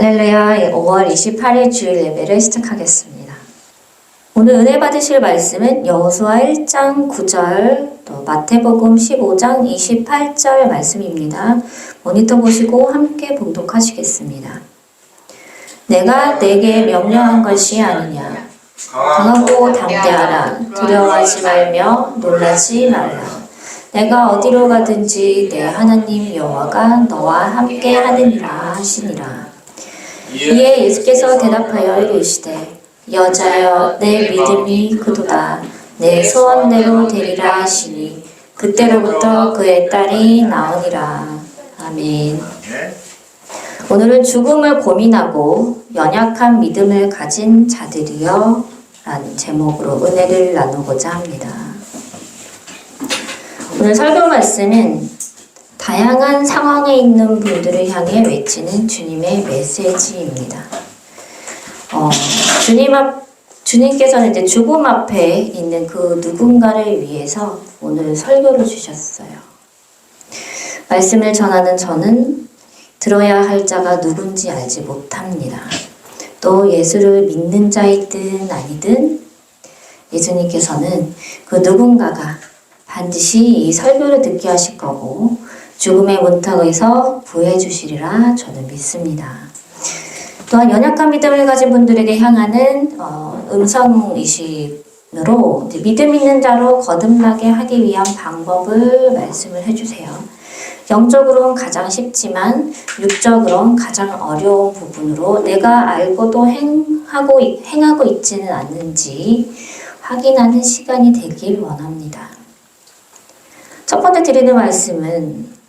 할렐루야. 5월 28일 주일 예배를 시작하겠습니다. 오늘 은혜 받으실 말씀은 여호수아 1장 9절, 또 마태복음 15장 28절 말씀입니다. 모니터 보시고 함께 봉독하시겠습니다. 내가 내게 명령한 것이 아니냐. 강하고 담대하라. 두려워하지 말며 놀라지 말라. 내가 어디로 가든지 내 하나님 여호와가 너와 함께 하느니라 하시니라. 이에 예수께서 대답하여 이르시되 여자여 내 믿음이 그도다. 내 소원대로 되리라 하시니 그때로부터 그의 딸이 나으니라. 아멘. 오늘은 죽음을 고민하고 연약한 믿음을 가진 자들이여 라는 제목으로 은혜를 나누고자 합니다. 오늘 설교 말씀은 다양한 상황에 있는 분들을 향해 외치는 주님의 메시지입니다. 주님께서는 이제 죽음 앞에 있는 그 누군가를 위해서 오늘 설교를 주셨어요. 말씀을 전하는 저는 들어야 할 자가 누군지 알지 못합니다. 또 예수를 믿는 자이든 아니든 예수님께서는 그 누군가가 반드시 이 설교를 듣게 하실 거고 죽음의 문턱에서 구해 주시리라 저는 믿습니다. 또한 연약한 믿음을 가진 분들에게 향하는 음성의식으로 믿음 있는 자로 거듭나게 하기 위한 방법을 말씀을 해주세요. 영적으로는 가장 쉽지만 육적으로는 가장 어려운 부분으로 내가 알고도 행하고 있지는 않는지 확인하는 시간이 되길 원합니다. 첫 번째 드리는 말씀은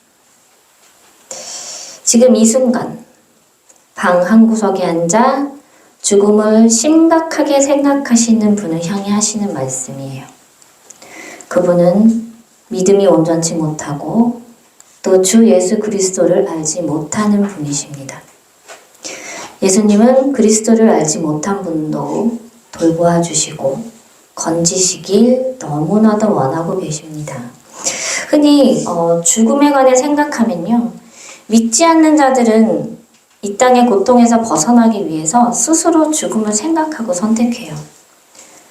지금 이 순간 방 한 구석에 앉아 죽음을 심각하게 생각하시는 분을 향해 하시는 말씀이에요. 그분은 믿음이 온전치 못하고 또 주 예수 그리스도를 알지 못하는 분이십니다. 예수님은 그리스도를 알지 못한 분도 돌보아 주시고 건지시길 너무나도 원하고 계십니다. 흔히 죽음에 관해 생각하면요. 믿지 않는 자들은 이 땅의 고통에서 벗어나기 위해서 스스로 죽음을 생각하고 선택해요.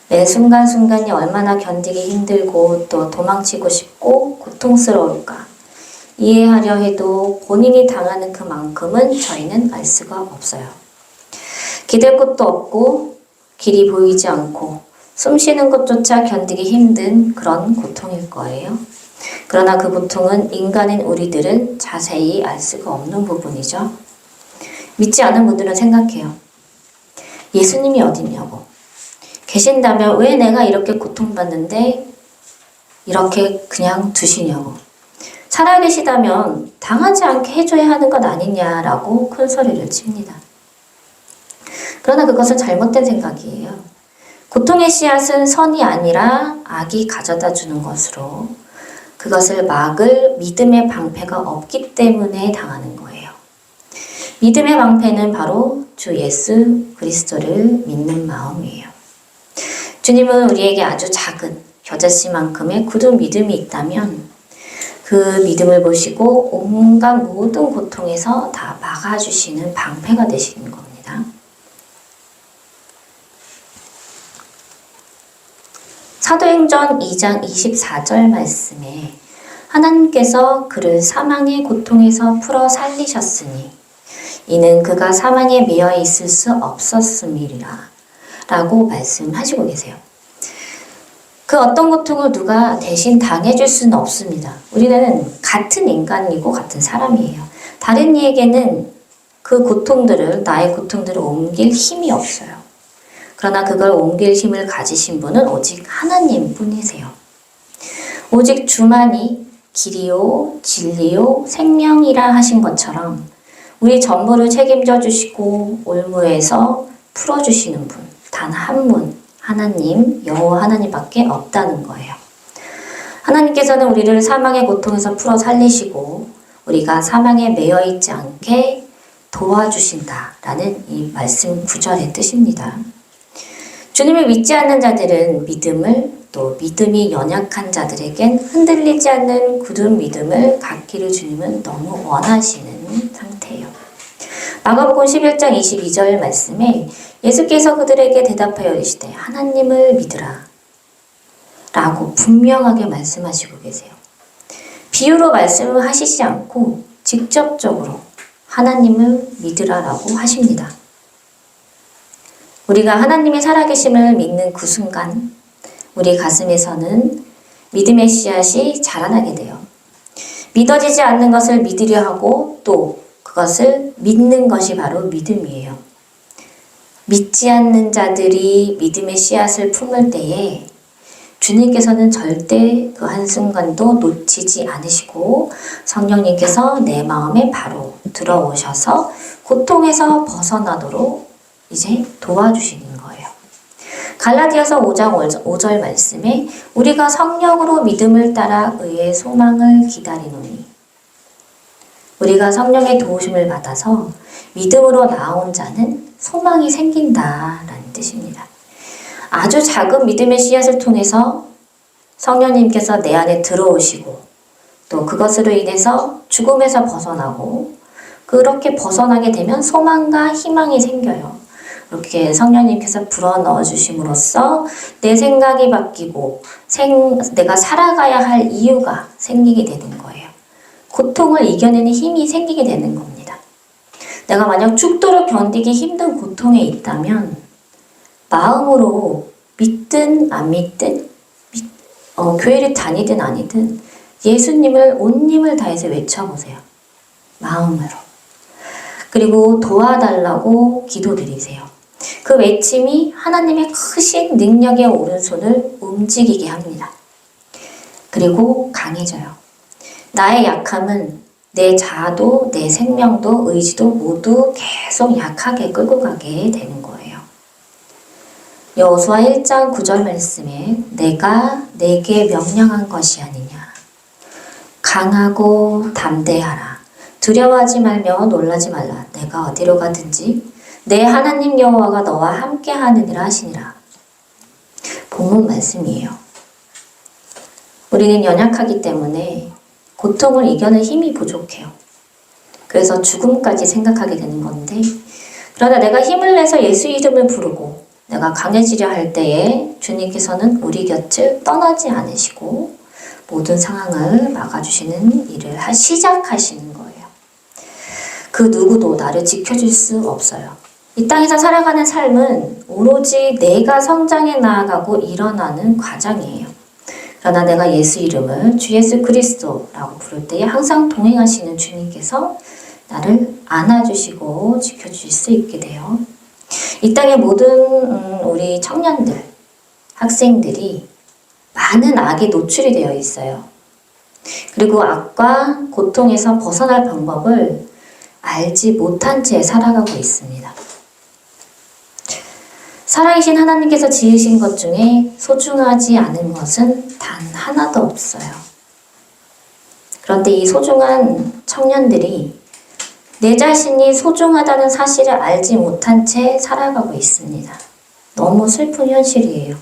매 순간순간이 얼마나 견디기 힘들고 또 도망치고 싶고 고통스러울까 이해하려 해도 본인이 당하는 그만큼은 저희는 알 수가 없어요. 기댈 곳도 없고 길이 보이지 않고 숨 쉬는 것조차 견디기 힘든 그런 고통일 거예요. 그러나 그 고통은 인간인 우리들은 자세히 알 수가 없는 부분이죠. 믿지 않은 분들은 생각해요. 예수님이 어딨냐고. 계신다면 왜 내가 이렇게 고통받는데 이렇게 그냥 두시냐고. 살아계시다면 당하지 않게 해줘야 하는 것 아니냐라고 큰 소리를 칩니다. 그러나 그것은 잘못된 생각이에요. 고통의 씨앗은 선이 아니라 악이 가져다 주는 것으로 그것을 막을 믿음의 방패가 없기 때문에 당하는 거예요. 믿음의 방패는 바로 주 예수 그리스도를 믿는 마음이에요. 주님은 우리에게 아주 작은 겨자씨만큼의 굳은 믿음이 있다면 그 믿음을 보시고 온갖 모든 고통에서 다 막아주시는 방패가 되시는 겁니다. 사도행전 2장 24절 말씀에 하나님께서 그를 사망의 고통에서 풀어 살리셨으니 이는 그가 사망에 매여 있을 수 없었음이라 라고 말씀하시고 계세요. 그 어떤 고통을 누가 대신 당해줄 수는 없습니다. 우리는 같은 인간이고 같은 사람이에요. 다른 이에게는 그 고통들을 나의 고통들을 옮길 힘이 없어요. 그러나 그걸 옮길 힘을 가지신 분은 오직 하나님 뿐이세요. 오직 주만이 길이요, 진리요, 생명이라 하신 것처럼 우리 전부를 책임져 주시고 올무에서 풀어주시는 분, 단 한 분, 하나님, 여호와 하나님밖에 없다는 거예요. 하나님께서는 우리를 사망의 고통에서 풀어 살리시고 우리가 사망에 매여 있지 않게 도와주신다라는 이 말씀 구절의 뜻입니다. 주님을 믿지 않는 자들은 믿음을 또 믿음이 연약한 자들에겐 흔들리지 않는 굳은 믿음을 갖기를 주님은 너무 원하시는 상태예요. 마가복음 11장 22절 말씀에 예수께서 그들에게 대답하여 이르시되 하나님을 믿으라 라고 분명하게 말씀하시고 계세요. 비유로 말씀을 하시지 않고 직접적으로 하나님을 믿으라라고 하십니다. 우리가 하나님의 살아계심을 믿는 그 순간 우리 가슴에서는 믿음의 씨앗이 자라나게 돼요. 믿어지지 않는 것을 믿으려 하고 또 그것을 믿는 것이 바로 믿음이에요. 믿지 않는 자들이 믿음의 씨앗을 품을 때에 주님께서는 절대 그 한순간도 놓치지 않으시고 성령님께서 내 마음에 바로 들어오셔서 고통에서 벗어나도록 이제 도와주시는 거예요. 갈라디아서 5장 5절 말씀에 우리가 성령으로 믿음을 따라 의의 소망을 기다리노니 우리가 성령의 도우심을 받아서 믿음으로 나온 자는 소망이 생긴다라는 뜻입니다. 아주 작은 믿음의 씨앗을 통해서 성령님께서 내 안에 들어오시고 또 그것으로 인해서 죽음에서 벗어나고 그렇게 벗어나게 되면 소망과 희망이 생겨요. 이렇게 성령님께서 불어넣어 주심으로써 내 생각이 바뀌고 내가 살아가야 할 이유가 생기게 되는 거예요. 고통을 이겨내는 힘이 생기게 되는 겁니다. 내가 만약 죽도록 견디기 힘든 고통에 있다면 마음으로 믿든 안 믿든 교회를 다니든 아니든 예수님을 온 힘을 다해서 외쳐보세요. 마음으로. 그리고 도와달라고 기도드리세요. 그 외침이 하나님의 크신 능력의 오른손을 움직이게 합니다. 그리고 강해져요. 나의 약함은 내 자아도 내 생명도 의지도 모두 계속 약하게 끌고 가게 되는 거예요. 여호수아 1장 9절 말씀에 내가 내게 명령한 것이 아니냐. 강하고 담대하라. 두려워하지 말며 놀라지 말라. 내가 어디로 가든지 내 하나님 여호와가 너와 함께 하느니라 하시니라. 본문 말씀이에요. 우리는 연약하기 때문에 고통을 이겨낼 힘이 부족해요. 그래서 죽음까지 생각하게 되는 건데 그러나 내가 힘을 내서 예수 이름을 부르고 내가 강해지려 할 때에 주님께서는 우리 곁을 떠나지 않으시고 모든 상황을 막아주시는 일을 시작하시는 거예요. 그 누구도 나를 지켜줄 수 없어요. 이 땅에서 살아가는 삶은 오로지 내가 성장해 나아가고 일어나는 과정이에요. 그러나 내가 예수 이름을 주 예수 그리스도라고 부를 때에 항상 동행하시는 주님께서 나를 안아주시고 지켜주실 수 있게 돼요. 이 땅의 모든 우리 청년들, 학생들이 많은 악에 노출이 되어 있어요. 그리고 악과 고통에서 벗어날 방법을 알지 못한 채 살아가고 있습니다. 살아계신 하나님께서 지으신 것 중에 소중하지 않은 것은 단 하나도 없어요. 그런데 이 소중한 청년들이 내 자신이 소중하다는 사실을 알지 못한 채 살아가고 있습니다. 너무 슬픈 현실이에요.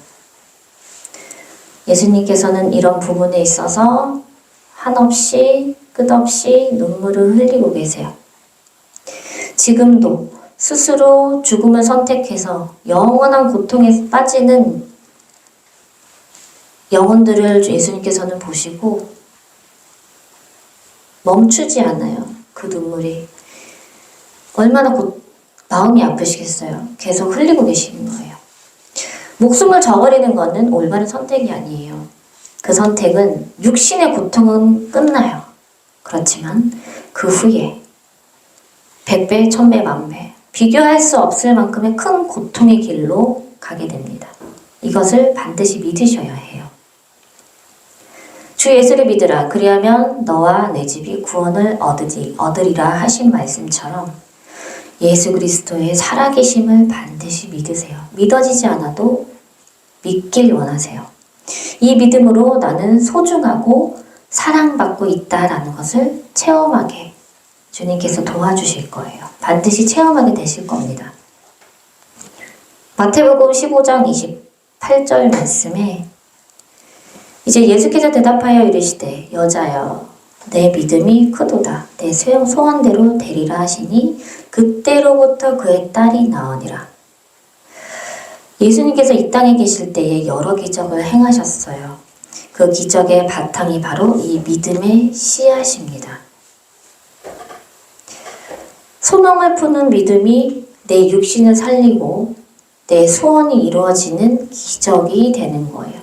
예수님께서는 이런 부분에 있어서 한없이 끝없이 눈물을 흘리고 계세요. 지금도 스스로 죽음을 선택해서 영원한 고통에 빠지는 영혼들을 예수님께서는 보시고 멈추지 않아요. 그 눈물이. 얼마나 마음이 아프시겠어요. 계속 흘리고 계시는 거예요. 목숨을 저버리는 것은 올바른 선택이 아니에요. 그 선택은 육신의 고통은 끝나요. 그렇지만 그 후에 100배, 1000배, 10,000배 비교할 수 없을 만큼의 큰 고통의 길로 가게 됩니다. 이것을 반드시 믿으셔야 해요. 주 예수를 믿으라. 그리하면 너와 내 집이 구원을 얻으리라 하신 말씀처럼 예수 그리스도의 살아계심을 반드시 믿으세요. 믿어지지 않아도 믿길 원하세요. 이 믿음으로 나는 소중하고 사랑받고 있다라는 것을 체험하게 주님께서 도와주실 거예요. 반드시 체험하게 되실 겁니다. 마태복음 15장 28절 말씀에 이제 예수께서 대답하여 이르시되 여자여 내 믿음이 크도다. 내 소원대로 되리라 하시니 그때로부터 그의 딸이 나으니라. 예수님께서 이 땅에 계실 때에 여러 기적을 행하셨어요. 그 기적의 바탕이 바로 이 믿음의 씨앗입니다. 소망을 푸는 믿음이 내 육신을 살리고 내 소원이 이루어지는 기적이 되는 거예요.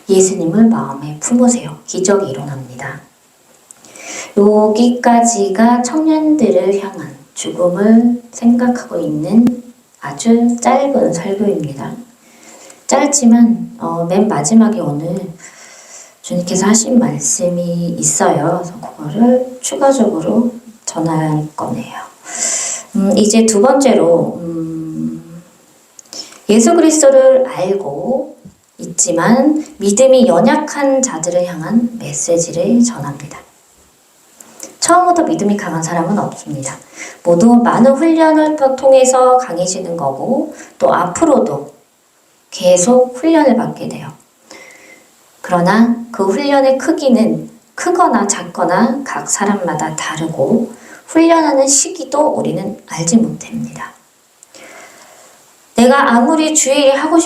예수님을 마음에 품으세요. 기적이 일어납니다. 여기까지가 청년들을 향한 죽음을 생각하고 있는 아주 짧은 설교입니다. 짧지만 맨 마지막에 오늘 주님께서 하신 말씀이 있어요. 그래서 그거를 추가적으로 전할 거네요. 이제 두 번째로 예수 그리스도를 알고 있지만 믿음이 연약한 자들을 향한 메시지를 전합니다. 처음부터 믿음이 강한 사람은 없습니다. 모두 많은 훈련을 통해서 강해지는 거고 또 앞으로도 계속 훈련을 받게 돼요. 그러나 그 훈련의 크기는 크거나 작거나 각 사람마다 다르고 훈련하는 시기도 우리는 알지 못합니다. 내가 아무리 주일에 하고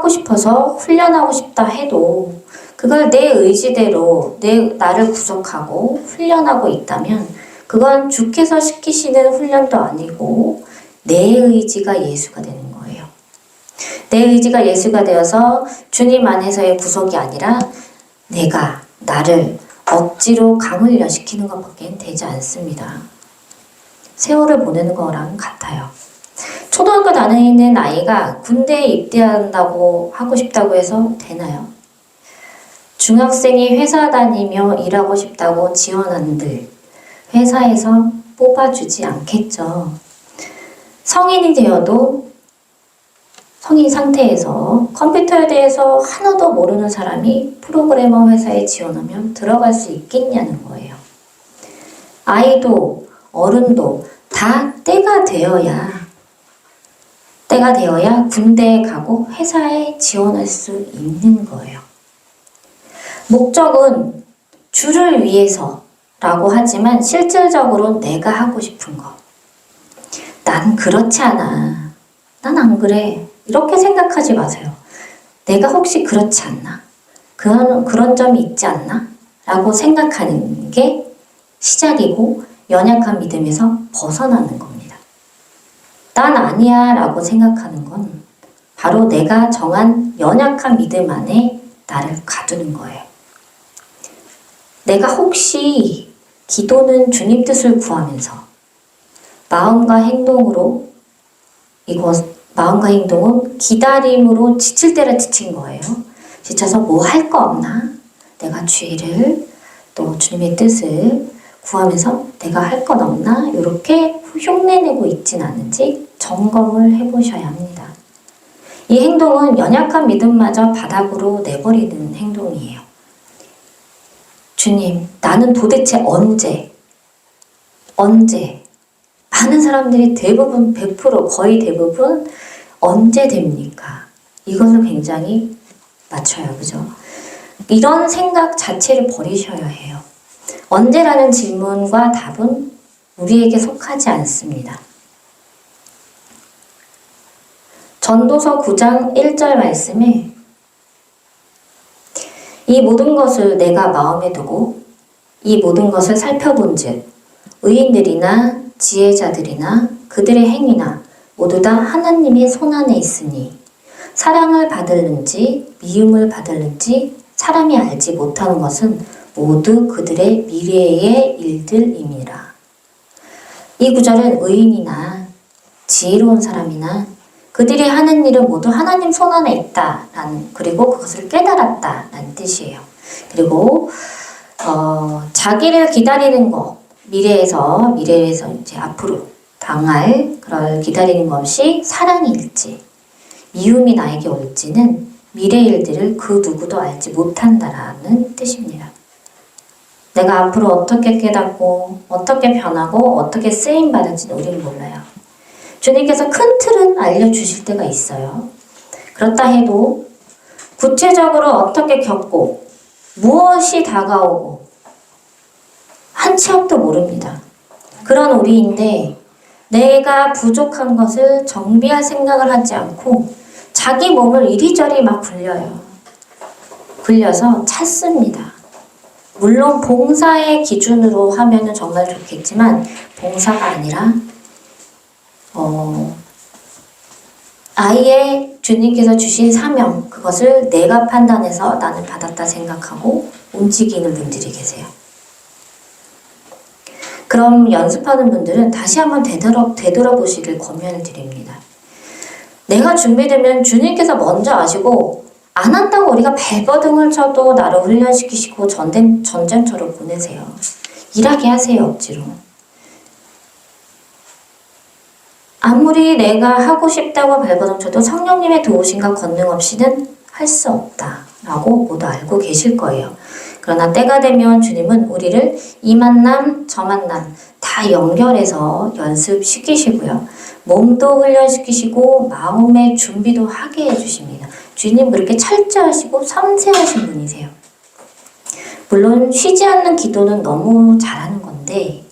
싶어서 훈련하고 싶다 해도 그걸 내 의지대로 나를 구속하고 훈련하고 있다면 그건 주께서 시키시는 훈련도 아니고 내 의지가 예수가 되는 거예요. 내 의지가 예수가 되어서 주님 안에서의 구속이 아니라 내가 나를 억지로 강훈련시키는 것밖에 되지 않습니다. 세월을 보내는 거랑 같아요. 초등학교 다니는 아이가 군대에 입대한다고 하고 싶다고 해서 되나요? 중학생이 회사 다니며 일하고 싶다고 지원한들 회사에서 뽑아주지 않겠죠. 성인이 되어도 성인 상태에서 컴퓨터에 대해서 하나도 모르는 사람이 프로그래머 회사에 지원하면 들어갈 수 있겠냐는 거예요. 아이도 어른도 다 때가 되어야 군대에 가고 회사에 지원할 수 있는 거예요. 목적은 주를 위해서라고 하지만 실질적으로 내가 하고 싶은 거. 난 그렇지 않아. 난 안 그래. 이렇게 생각하지 마세요. 내가 혹시 그렇지 않나? 그런 점이 있지 않나? 라고 생각하는 게 시작이고 연약한 믿음에서 벗어나는 겁니다. 난 아니야 라고 생각하는 건 바로 내가 정한 연약한 믿음 안에 나를 가두는 거예요. 내가 혹시 기도는 주님 뜻을 구하면서 마음과 행동은 기다림으로 지칠 때를 지친 거예요. 지쳐서 뭐 할 거 없나? 내가 주의를 또 주님의 뜻을 구하면서 내가 할 건 없나? 이렇게 흉내내고 있진 않은지 점검을 해보셔야 합니다. 이 행동은 연약한 믿음마저 바닥으로 내버리는 행동이에요. 주님, 나는 도대체 언제? 많은 사람들이 대부분 100% 거의 대부분 언제 됩니까? 이것을 굉장히 맞춰요. 그죠? 이런 생각 자체를 버리셔야 해요. 언제라는 질문과 답은 우리에게 속하지 않습니다. 전도서 9장 1절 말씀에 이 모든 것을 내가 마음에 두고 이 모든 것을 살펴본즉 의인들이나 지혜자들이나 그들의 행위나 모두 다 하나님의 손안에 있으니 사랑을 받을는지 미움을 받을는지 사람이 알지 못하는 것은 모두 그들의 미래의 일들임이라. 이 구절은 의인이나 지혜로운 사람이나 그들이 하는 일은 모두 하나님 손안에 있다라는, 그리고 그것을 깨달았다라는 뜻이에요. 그리고 자기를 기다리는 것, 미래에서 이제 앞으로 당할 그럴 기다리는 것이 사랑일지 미움이 나에게 올지는 미래의 일들을 그 누구도 알지 못한다라는 뜻입니다. 내가 앞으로 어떻게 깨닫고 어떻게 변하고 어떻게 쓰임받을지는 우리는 몰라요. 주님께서 큰 틀은 알려주실 때가 있어요. 그렇다 해도 구체적으로 어떻게 겪고 무엇이 다가오고 한 치 앞도 모릅니다. 그런 우리인데 내가 부족한 것을 정비할 생각을 하지 않고 자기 몸을 이리저리 막 굴려서 찾습니다. 물론 봉사의 기준으로 하면은 정말 좋겠지만 봉사가 아니라 아예 주님께서 주신 사명, 그것을 내가 판단해서 나는 받았다 생각하고 움직이는 분들이 계세요. 그럼 연습하는 분들은 다시 한번 되돌아보시길 권면을 드립니다. 내가 준비되면 주님께서 먼저 아시고 안 한다고 우리가 발버둥을 쳐도 나를 훈련시키시고 전쟁터로 보내세요. 일하게 하세요, 억지로. 아무리 내가 하고 싶다고 발버둥 쳐도 성령님의 도우심과 권능 없이는 할 수 없다라고 모두 알고 계실 거예요. 그러나 때가 되면 주님은 우리를 이 만남 저 만남 다 연결해서 연습시키시고요. 몸도 훈련시키시고 마음의 준비도 하게 해주십니다. 주님 그렇게 철저하시고 섬세하신 분이세요. 물론 쉬지 않는 기도는 너무 잘하는 건데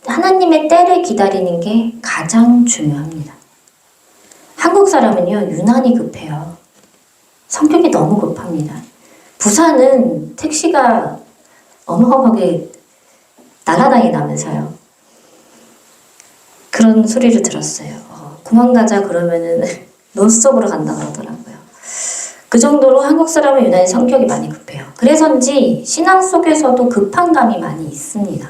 하나님의 때를 기다리는 게 가장 중요합니다. 한국 사람은요, 유난히 급해요. 성격이 너무 급합니다. 부산은 택시가 어마어마하게 날아다니다면서요. 그런 소리를 들었어요. 공항 가자 그러면은 논스톱으로 간다고 그러더라고요. 그 정도로 한국 사람은 유난히 성격이 많이 급해요. 그래서인지 신앙 속에서도 급한 감이 많이 있습니다.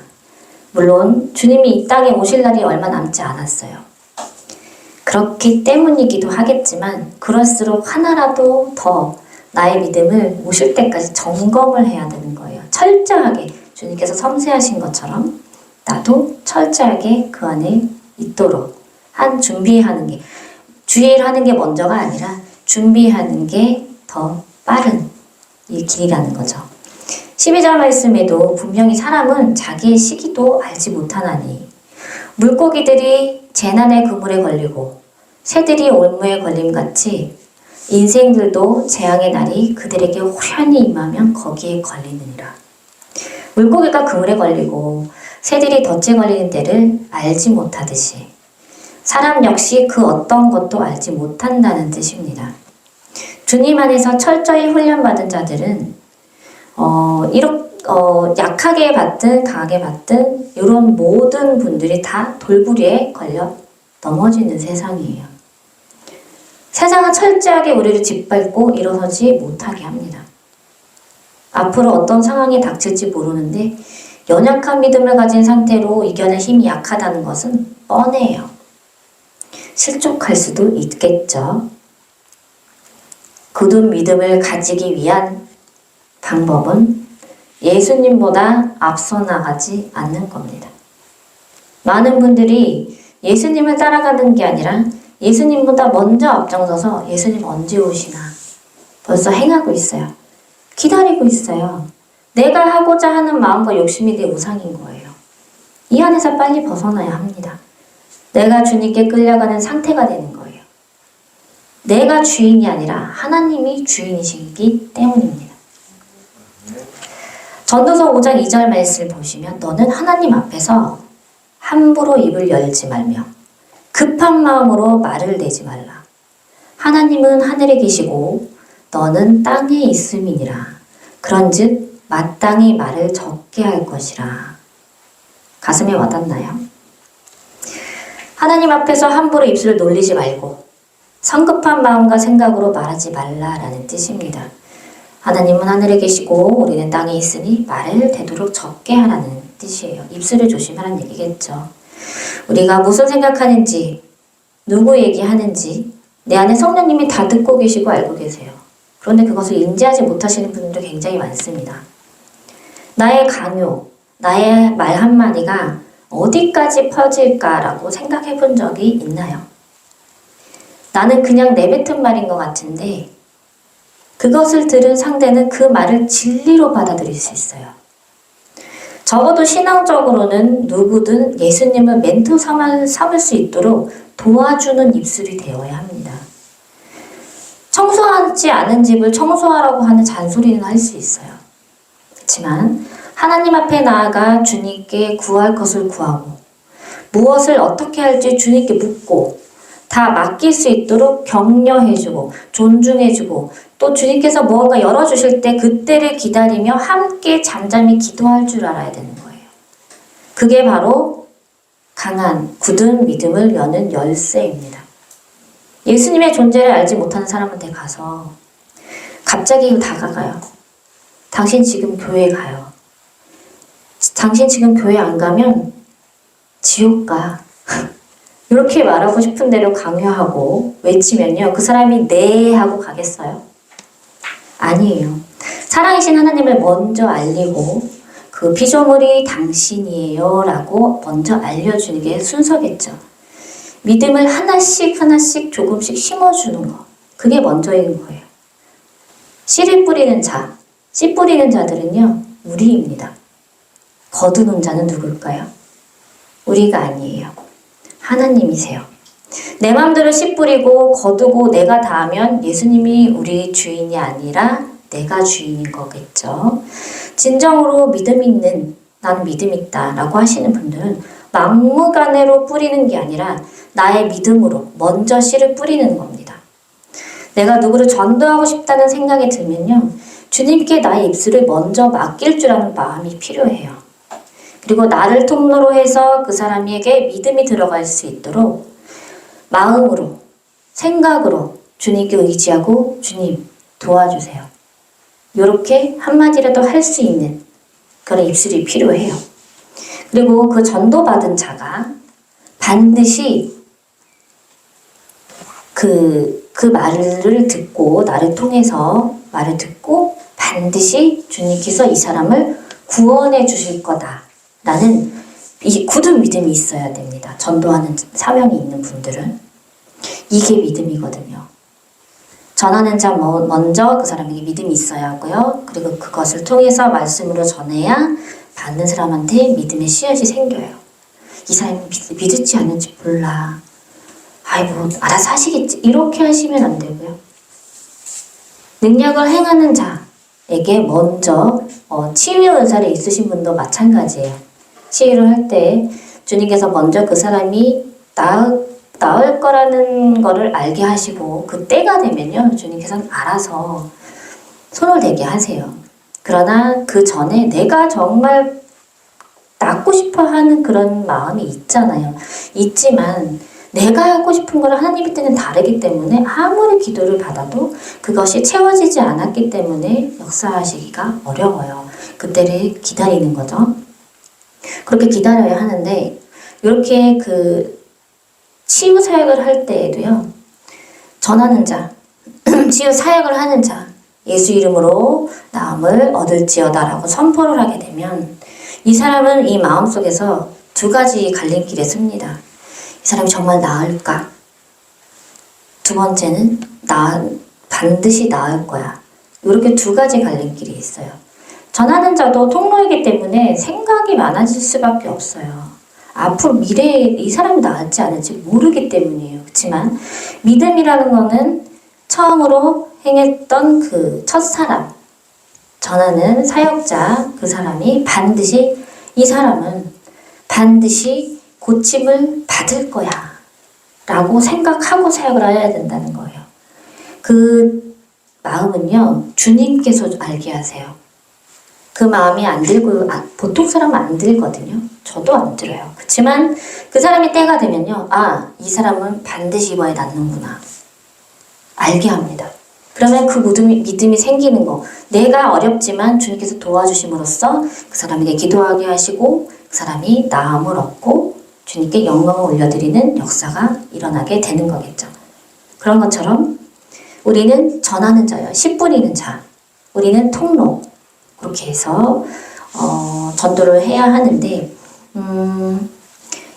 물론 주님이 이 땅에 오실 날이 얼마 남지 않았어요. 그렇기 때문이기도 하겠지만 그럴수록 하나라도 더 나의 믿음을 오실 때까지 점검을 해야 되는 거예요. 철저하게 주님께서 섬세하신 것처럼 나도 철저하게 그 안에 있도록 준비하는 게 주의를 하는 게 먼저가 아니라 준비하는 게 더 빠른 이 길이라는 거죠. 12절 말씀에도 분명히 사람은 자기의 시기도 알지 못하나니 물고기들이 재난의 그물에 걸리고 새들이 올무에 걸림같이 인생들도 재앙의 날이 그들에게 호련히 임하면 거기에 걸리느니라. 물고기가 그물에 걸리고 새들이 덫에 걸리는 때를 알지 못하듯이 사람 역시 그 어떤 것도 알지 못한다는 뜻입니다. 주님 안에서 철저히 훈련받은 자들은 약하게 받든 강하게 받든 이런 모든 분들이 다 돌부리에 걸려 넘어지는 세상이에요. 세상은 철저하게 우리를 짓밟고 일어서지 못하게 합니다. 앞으로 어떤 상황이 닥칠지 모르는데 연약한 믿음을 가진 상태로 이겨낼 힘이 약하다는 것은 뻔해요. 실족할 수도 있겠죠. 굳은 믿음을 가지기 위한 방법은 예수님보다 앞서 나가지 않는 겁니다. 많은 분들이 예수님을 따라가는 게 아니라 예수님보다 먼저 앞장서서 예수님 언제 오시나 벌써 행하고 있어요. 기다리고 있어요. 내가 하고자 하는 마음과 욕심이 내 우상인 거예요. 이 안에서 빨리 벗어나야 합니다. 내가 주님께 끌려가는 상태가 되는 거예요. 내가 주인이 아니라 하나님이 주인이시기 때문입니다. 전도서 5장 2절 말씀을 보시면 너는 하나님 앞에서 함부로 입을 열지 말며 급한 마음으로 말을 내지 말라. 하나님은 하늘에 계시고 너는 땅에 있음이니라. 그런즉 마땅히 말을 적게 할 것이라. 가슴에 와닿나요? 하나님 앞에서 함부로 입술을 놀리지 말고 성급한 마음과 생각으로 말하지 말라라는 뜻입니다. 하나님은 하늘에 계시고 우리는 땅에 있으니 말을 되도록 적게 하라는 뜻이에요. 입술을 조심하라는 얘기겠죠. 우리가 무슨 생각하는지, 누구 얘기하는지 내 안에 성령님이 다 듣고 계시고 알고 계세요. 그런데 그것을 인지하지 못하시는 분들도 굉장히 많습니다. 나의 강요, 나의 말 한마디가 어디까지 퍼질까라고 생각해 본 적이 있나요? 나는 그냥 내뱉은 말인 것 같은데 그것을 들은 상대는 그 말을 진리로 받아들일 수 있어요. 적어도 신앙적으로는 누구든 예수님을 멘토 삼을 수 있도록 도와주는 입술이 되어야 합니다. 청소하지 않은 집을 청소하라고 하는 잔소리는 할 수 있어요. 그렇지만 하나님 앞에 나아가 주님께 구할 것을 구하고 무엇을 어떻게 할지 주님께 묻고 다 맡길 수 있도록 격려해주고 존중해주고 또 주님께서 무언가 열어주실 때 그때를 기다리며 함께 잠잠히 기도할 줄 알아야 되는 거예요. 그게 바로 강한 굳은 믿음을 여는 열쇠입니다. 예수님의 존재를 알지 못하는 사람한테 가서 갑자기 다가가요. 당신 지금 교회 가요. 당신 지금 교회 안 가면 지옥 가. 이렇게 말하고 싶은 대로 강요하고 외치면요. 그 사람이 네 하고 가겠어요? 아니에요. 살아계신 하나님을 먼저 알리고 그 피조물이 당신이에요 라고 먼저 알려주는 게 순서겠죠. 믿음을 하나씩 하나씩 조금씩 심어주는 거. 그게 먼저인 거예요. 씨를 뿌리는 자, 씨 뿌리는 자들은요. 우리입니다. 거두는 자는 누굴까요? 우리가 아니에요. 하나님이세요. 내 마음대로 씨 뿌리고 거두고 내가 다 하면 예수님이 우리 주인이 아니라 내가 주인인 거겠죠. 진정으로 믿음 있는 나는 믿음 있다 라고 하시는 분들은 막무가내로 뿌리는 게 아니라 나의 믿음으로 먼저 씨를 뿌리는 겁니다. 내가 누구를 전도하고 싶다는 생각이 들면요. 주님께 나의 입술을 먼저 맡길 줄 아는 마음이 필요해요. 그리고 나를 통로로 해서 그 사람에게 믿음이 들어갈 수 있도록 마음으로, 생각으로 주님께 의지하고 주님 도와주세요. 이렇게 한마디라도 할 수 있는 그런 입술이 필요해요. 그리고 그 전도받은 자가 반드시 그 말을 듣고 나를 통해서 말을 듣고 반드시 주님께서 이 사람을 구원해 주실 거다. 라는 이 굳은 믿음이 있어야 됩니다. 전도하는 사명이 있는 분들은. 이게 믿음이거든요. 전하는 자 먼저 그 사람에게 믿음이 있어야 하고요. 그리고 그것을 통해서 말씀으로 전해야 받는 사람한테 믿음의 씨앗이 생겨요. 이 사람이 믿을지 않는지 몰라. 아이고 알아서 하시겠지. 이렇게 하시면 안 되고요. 능력을 행하는 자에게 먼저 치유 은사를 있으신 분도 마찬가지예요. 치유를 할 때 주님께서 먼저 그 사람이 나을 거라는 거를 알게 하시고 그 때가 되면요. 주님께서는 알아서 손을 대게 하세요. 그러나 그 전에 내가 정말 낫고 싶어 하는 그런 마음이 있잖아요. 있지만 내가 하고 싶은 거랑 하나님의 때는 다르기 때문에 아무리 기도를 받아도 그것이 채워지지 않았기 때문에 역사하시기가 어려워요. 그때를 기다리는 거죠. 그렇게 기다려야 하는데 이렇게 그 치유 사역을 할 때에도요. 전하는 자, 치유 사역을 하는 자, 예수 이름으로 나음을 얻을지어다라고 선포를 하게 되면 이 사람은 이 마음속에서 두 가지 갈림길에 섭니다. 이 사람이 정말 나을까? 두 번째는 반드시 나을 거야. 이렇게 두 가지 갈림길이 있어요. 전하는 자도 통로이기 때문에 생각이 많아질 수밖에 없어요. 앞으로 미래에 이 사람이 나을지 않을지 모르기 때문이에요. 그렇지만 믿음이라는 거는 처음으로 행했던 그 첫사람, 전하는 사역자 그 사람이 이 사람은 반드시 고침을 받을 거야 라고 생각하고 사역을 해야 된다는 거예요. 그 마음은요. 주님께서 알게 하세요. 그 마음이 안 들고 보통 사람은 안 들거든요. 저도 안 들어요. 그렇지만 그 사람이 때가 되면요. 이 사람은 반드시 이번에 낫는구나. 알게 합니다. 그러면 그 믿음이 생기는 거. 내가 어렵지만 주님께서 도와주심으로써 그 사람에게 기도하게 하시고 그 사람이 나음을 얻고 주님께 영광을 올려드리는 역사가 일어나게 되는 거겠죠. 그런 것처럼 우리는 전하는 자요. 씨 뿌리는 자. 우리는 통로. 그렇게 해서 전도를 해야 하는데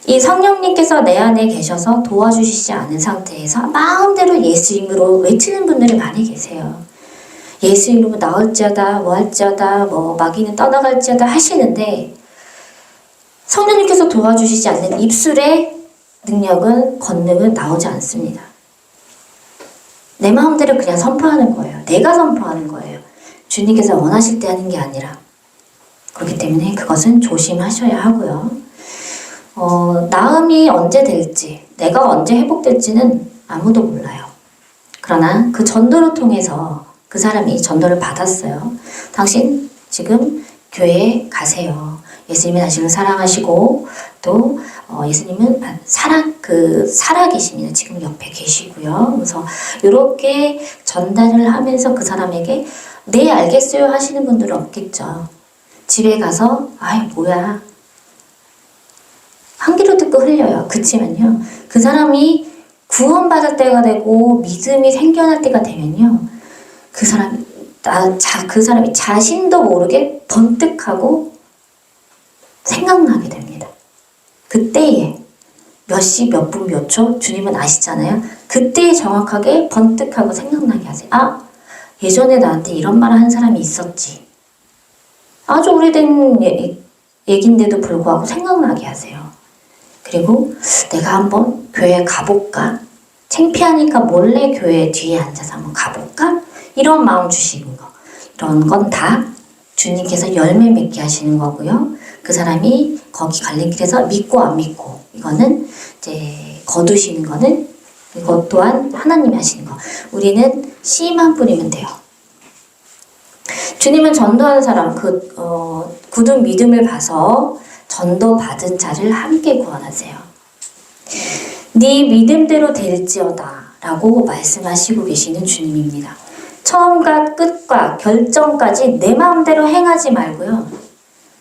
이 성령님께서 내 안에 계셔서 도와주시지 않은 상태에서 마음대로 예수 이름으로 외치는 분들이 많이 계세요. 예수 이름으로 나올지어다 뭐 할지어다 뭐 마귀는 떠나갈지어다 하시는데 성령님께서 도와주시지 않는 입술의 능력은 권능은 나오지 않습니다. 내 마음대로 그냥 선포하는 거예요. 내가 선포하는 거예요. 주님께서 원하실 때 하는 게 아니라 그렇기 때문에 그것은 조심하셔야 하고요. 나음이 언제 될지, 내가 언제 회복될지는 아무도 몰라요. 그러나 그 전도를 통해서 그 사람이 전도를 받았어요. 당신 지금 교회에 가세요. 예수님이 당신을 사랑하시고 또 예수님은 살아계십니다. 지금 옆에 계시고요. 그래서 이렇게 전달을 하면서 그 사람에게 네 알겠어요 하시는 분들은 없겠죠. 집에 가서 아이 뭐야 한 귀로 듣고 흘려요. 그치만요 그 사람이 구원받을 때가 되고 믿음이 생겨날 때가 되면요 그 사람이 자신도 모르게 번뜩하고 생각나게 됩니다. 그때에 몇 시, 몇 분, 몇 초 주님은 아시잖아요. 그때에 정확하게 번뜩하고 생각나게 하세요. 아, 예전에 나한테 이런 말을 한 사람이 있었지. 아주 오래된 얘기인데도 불구하고 생각나게 하세요. 그리고 내가 한번 교회에 가볼까? 창피하니까 몰래 교회 뒤에 앉아서 한번 가볼까? 이런 마음 주시는 거. 이런 건 다 주님께서 열매 맺게 하시는 거고요. 그 사람이 거기 갈림길에서 믿고 안 믿고 이거는 이제 거두시는 거는 이것 또한 하나님이 하시는 거. 우리는 씨만 뿌리면 돼요. 주님은 전도하는 사람 굳은 믿음을 봐서 전도받은 자를 함께 구원하세요. 네 믿음대로 될지어다 라고 말씀하시고 계시는 주님입니다. 처음과 끝과 결정까지 내 마음대로 행하지 말고요.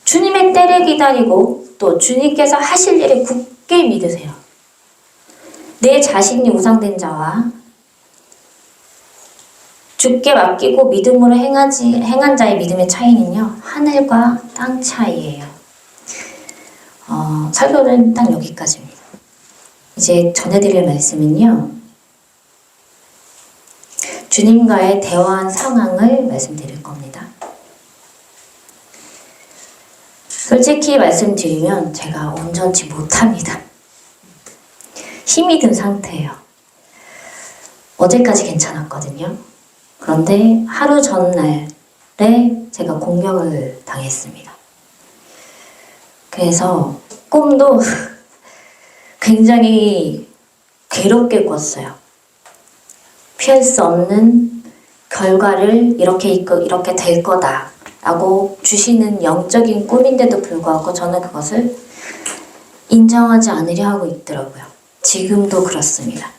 주님의 때를 기다리고 또 주님께서 하실 일을 굳게 믿으세요. 내 자신이 우상된 자와 주께 맡기고 믿음으로 행한 자의 믿음의 차이는요. 하늘과 땅 차이예요. 설교는 딱 여기까지입니다. 이제 전해드릴 말씀은요. 주님과의 대화한 상황을 말씀드릴 겁니다. 솔직히 말씀드리면 제가 온전치 못합니다. 힘이 든 상태예요. 어제까지 괜찮았거든요. 그런데 하루 전날에 제가 공격을 당했습니다. 그래서 꿈도 굉장히 괴롭게 꿨어요. 피할 수 없는 결과를 이렇게 될 거다 라고 주시는 영적인 꿈인데도 불구하고 저는 그것을 인정하지 않으려 하고 있더라고요. 지금도 그렇습니다.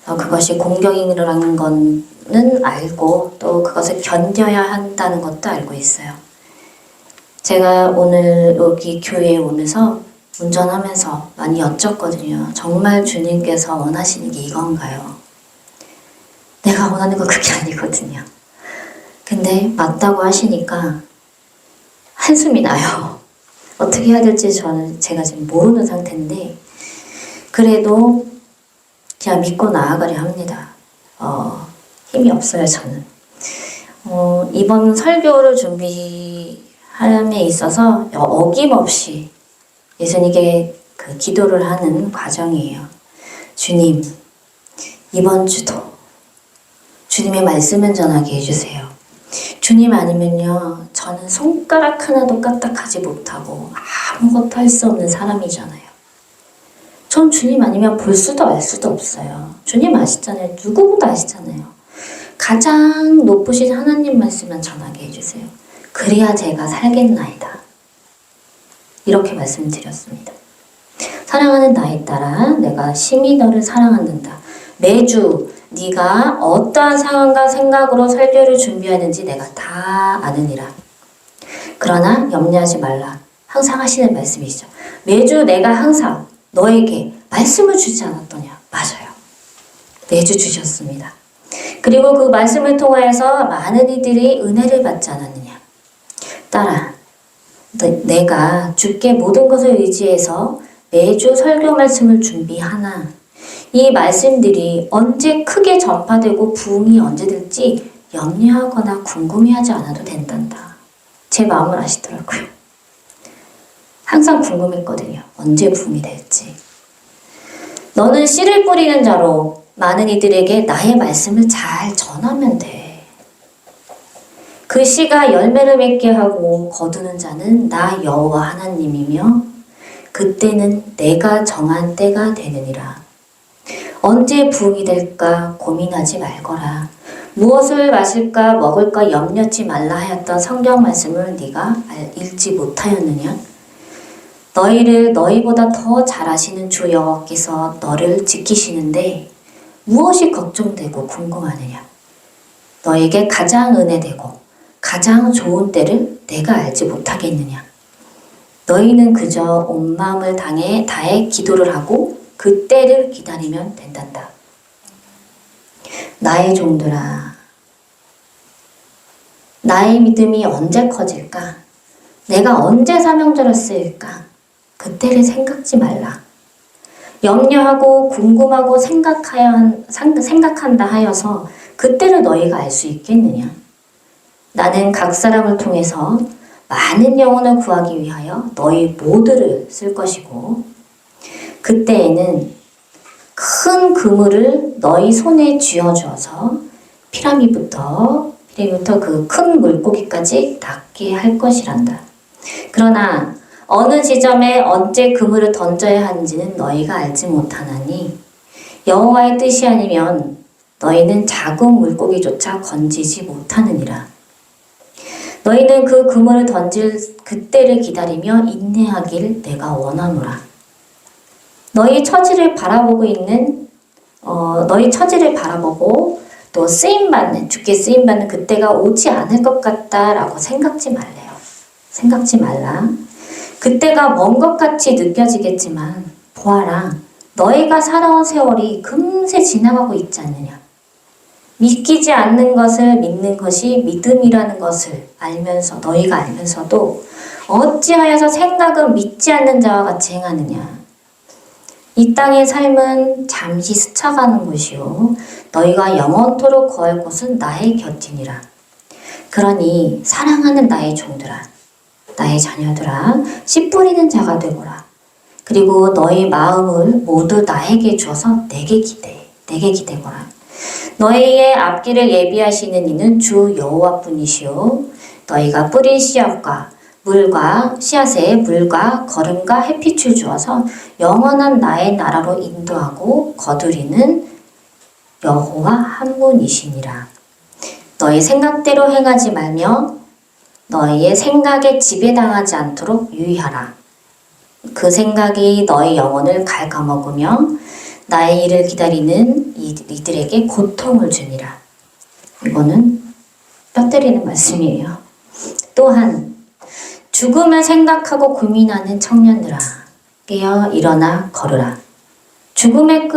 그것이 공격이라는 거는 알고 또 그것을 견뎌야 한다는 것도 알고 있어요. 제가 오늘 여기 교회에 오면서 운전하면서 많이 여쭸거든요. 정말 주님께서 원하시는 게 이건가요? 내가 원하는 건 그게 아니거든요. 근데 맞다고 하시니까 한숨이 나요. 어떻게 해야 될지 제가 지금 모르는 상태인데 그래도 그냥 믿고 나아가려 합니다. 힘이 없어요, 저는. 이번 설교를 준비함에 있어서 어김없이 예수님께 기도를 하는 과정이에요. 주님, 이번 주도 주님의 말씀을 전하게 해주세요. 주님 아니면요, 저는 손가락 하나도 까딱하지 못하고 아무것도 할 수 없는 사람이잖아요. 전 주님 아니면 볼 수도 알 수도 없어요. 주님 아시잖아요. 누구보다 아시잖아요. 가장 높으신 하나님 말씀만 전하게 해주세요. 그래야 제가 살겠나이다. 이렇게 말씀드렸습니다. 사랑하는 나에 따라 내가 심히 너를 사랑한다. 매주 네가 어떠한 상황과 생각으로 설교를 준비하는지 내가 다 아느니라. 그러나 염려하지 말라. 항상 하시는 말씀이시죠. 매주 내가 항상 너에게 말씀을 주지 않았더냐. 맞아요. 매주 주셨습니다. 그리고 그 말씀을 통하여서 많은 이들이 은혜를 받지 않았느냐. 따라 내가 주께 모든 것을 의지해서 매주 설교 말씀을 준비하나 이 말씀들이 언제 크게 전파되고 부흥이 언제 될지 염려하거나 궁금해하지 않아도 된단다. 제 마음을 아시더라고요. 항상 궁금했거든요. 언제 부흥이 될지. 너는 씨를 뿌리는 자로 많은 이들에게 나의 말씀을 잘 전하면 돼. 그 씨가 열매를 맺게 하고 거두는 자는 나 여호와 하나님이며 그때는 내가 정한 때가 되느니라. 언제 부흥이 될까 고민하지 말거라. 무엇을 마실까 먹을까 염려치 말라 하였던 성경 말씀을 네가 읽지 못하였느냐? 너희를 너희보다 더 잘 아시는 주 여호와께서 너를 지키시는데 무엇이 걱정되고 궁금하느냐? 너에게 가장 은혜되고 가장 좋은 때를 내가 알지 못하겠느냐? 너희는 그저 온 마음을 다해 기도를 하고 그 때를 기다리면 된단다. 나의 종들아, 나의 믿음이 언제 커질까? 내가 언제 사명자를 쓰일까? 그때를 생각지 말라. 염려하고 궁금하고 생각한다 하여서 그때를 너희가 알 수 있겠느냐? 나는 각 사람을 통해서 많은 영혼을 구하기 위하여 너희 모두를 쓸 것이고 그때에는 큰 그물을 너희 손에 쥐어주어서 피라미부터 그 큰 물고기까지 낚게 할 것이란다. 그러나 어느 지점에 언제 그물을 던져야 하는지는 너희가 알지 못하나니 여호와의 뜻이 아니면 너희는 작은 물고기조차 건지지 못하느니라. 너희는 그 그물을 던질 그때를 기다리며 인내하길 내가 원하노라. 너희 처지를 바라보고 또 주께 쓰임받는 그때가 오지 않을 것 같다라고 생각지 말라. 그때가 먼 것 같이 느껴지겠지만 보아라. 너희가 살아온 세월이 금세 지나가고 있지 않느냐. 믿기지 않는 것을 믿는 것이 믿음이라는 것을 너희가 알면서도 어찌하여서 생각은 믿지 않는 자와 같이 행하느냐. 이 땅의 삶은 잠시 스쳐가는 곳이요 너희가 영원토록 거할 곳은 나의 곁이니라. 그러니 사랑하는 나의 종들아, 나의 자녀들아, 씨 뿌리는 자가 되거라. 그리고 너희 마음을 모두 나에게 주어서 내게 기대거라. 너희의 앞길을 예비하시는 이는 주 여호와뿐이시요 너희가 뿌린 씨앗에 물과 거름과 햇빛을 주어서 영원한 나의 나라로 인도하고 거두리는 여호와 한 분이시니라. 너희 생각대로 행하지 말며 너희의 생각에 지배당하지 않도록 유의하라. 그 생각이 너희 영혼을 갉아먹으며 나의 일을 기다리는 이들에게 고통을 주니라. 이거는 뼈 때리는 말씀이에요. 또한 죽음을 생각하고 고민하는 청년들아, 깨어 일어나 걸으라. 죽음은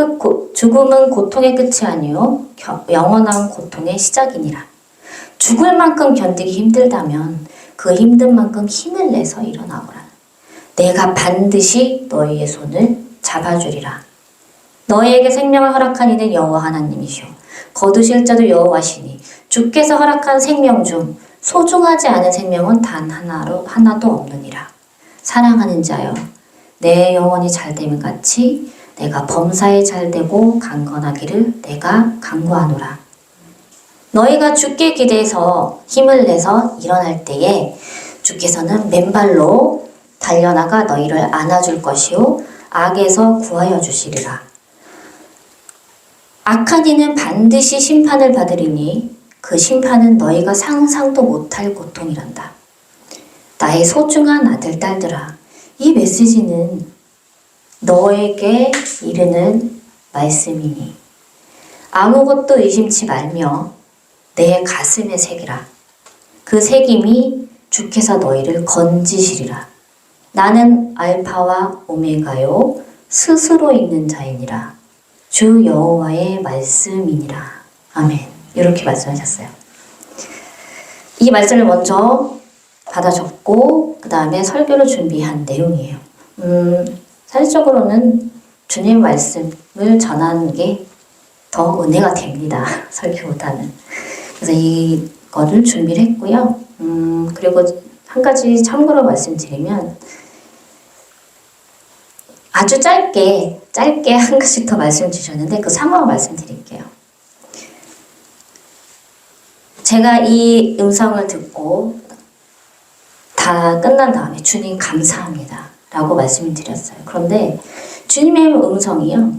고통의 끝이 아니요 영원한 고통의 시작이니라. 죽을 만큼 견디기 힘들다면 그 힘든 만큼 힘을 내서 일어나거라. 내가 반드시 너희의 손을 잡아주리라. 너희에게 생명을 허락한 이는 여호와 하나님이시오 거두실 자도 여호와시니 주께서 허락한 생명 중 소중하지 않은 생명은 단 하나도 없느니라. 사랑하는 자여, 내 영혼이 잘됨 같이 내가 범사에 잘되고 강건하기를 내가 간구하노라. 너희가 주께 기대서 힘을 내서 일어날 때에 주께서는 맨발로 달려나가 너희를 안아줄 것이요 악에서 구하여 주시리라. 악한 이는 반드시 심판을 받으리니 그 심판은 너희가 상상도 못할 고통이란다. 나의 소중한 아들, 딸들아, 이 메시지는 너에게 이르는 말씀이니 아무것도 의심치 말며 내 가슴에 새기라. 그 새김이 주께서 너희를 건지시리라. 나는 알파와 오메가요 스스로 있는 자이니라. 주 여호와의 말씀이니라. 아멘. 이렇게 말씀하셨어요. 이 말씀을 먼저 받아 적고 그 다음에 설교를 준비한 내용이에요. 사실적으로는 주님 말씀을 전하는 게 더 은혜가 됩니다. 설교보다는. 그래서 이거를 준비를 했고요. 그리고 한 가지 참고로 말씀드리면 아주 짧게 한 가지 더 말씀 주셨는데 그 상황을 말씀드릴게요. 제가 이 음성을 듣고 다 끝난 다음에 주님 감사합니다 라고 말씀을 드렸어요. 그런데 주님의 음성이요,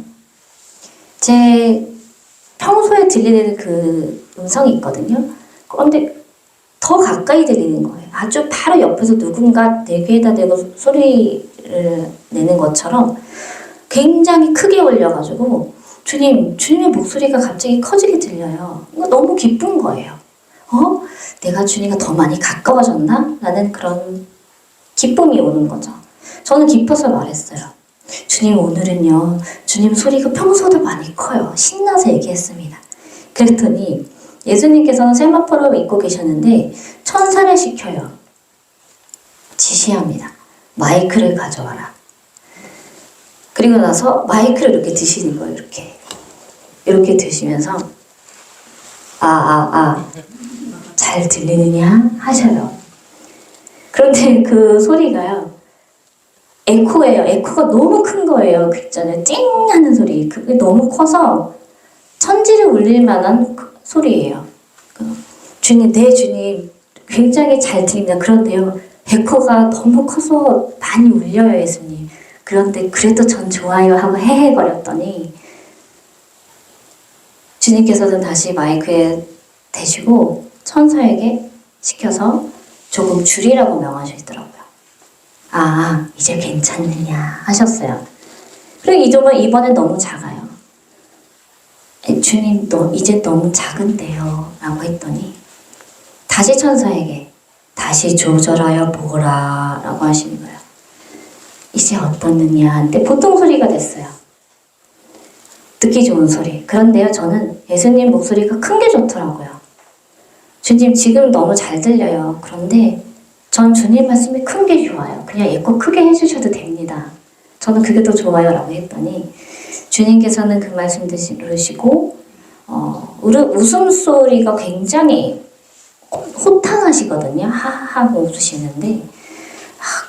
제 평소에 들리는 그 음성이 있거든요. 그런데 더 가까이 들리는 거예요. 아주 바로 옆에서 누군가 내 귀에다 대고 소리를 내는 것처럼 굉장히 크게 울려가지고 주님의 목소리가 갑자기 커지게 들려요. 너무 기쁜 거예요. 내가 주님과 더 많이 가까워졌나? 라는 그런 기쁨이 오는 거죠. 저는 기뻐서 말했어요. 주님, 오늘은요, 주님 소리가 평소보다 많이 커요. 신나서 얘기했습니다. 그랬더니 예수님께서는 세마포를 입고 계셨는데 천사를 시켜요. 지시합니다. 마이크를 가져와라. 그리고 나서 마이크를 이렇게 드시는 거예요. 이렇게 드시면서 잘 들리느냐 하셔요. 그런데 그 소리가요, 에코예요. 에코가 너무 큰 거예요. 그 있잖아요, 찡 하는 소리. 그게 너무 커서 천지를 울릴 만한 소리예요. 주님, 네 주님, 굉장히 잘 들립니다. 그런데요, 에코가 너무 커서 많이 울려요, 예수님. 그런데 그래도 전 좋아요 하고 헤헤거렸더니 주님께서는 다시 마이크에 대시고 천사에게 시켜서 조금 줄이라고 명하시더라고요. 이제 괜찮느냐 하셨어요. 그리고 이번엔 너무 작아요. 주님, 이제 너무 작은데요 라고 했더니 다시 천사에게 다시 조절하여 보라 라고 하시는 거예요. 이제 어떻느냐. 근데 보통 소리가 됐어요. 듣기 좋은 소리. 그런데요, 저는 예수님 목소리가 큰 게 좋더라고요. 주님, 지금 너무 잘 들려요. 그런데 전 주님 말씀이 큰 게 좋아요. 그냥 에코 크게 해주셔도 됩니다. 저는 그게 더 좋아요 라고 했더니 주님께서는 그 말씀 들으시고 웃음소리가 굉장히 호탕하시거든요. 하하하고 웃으시는데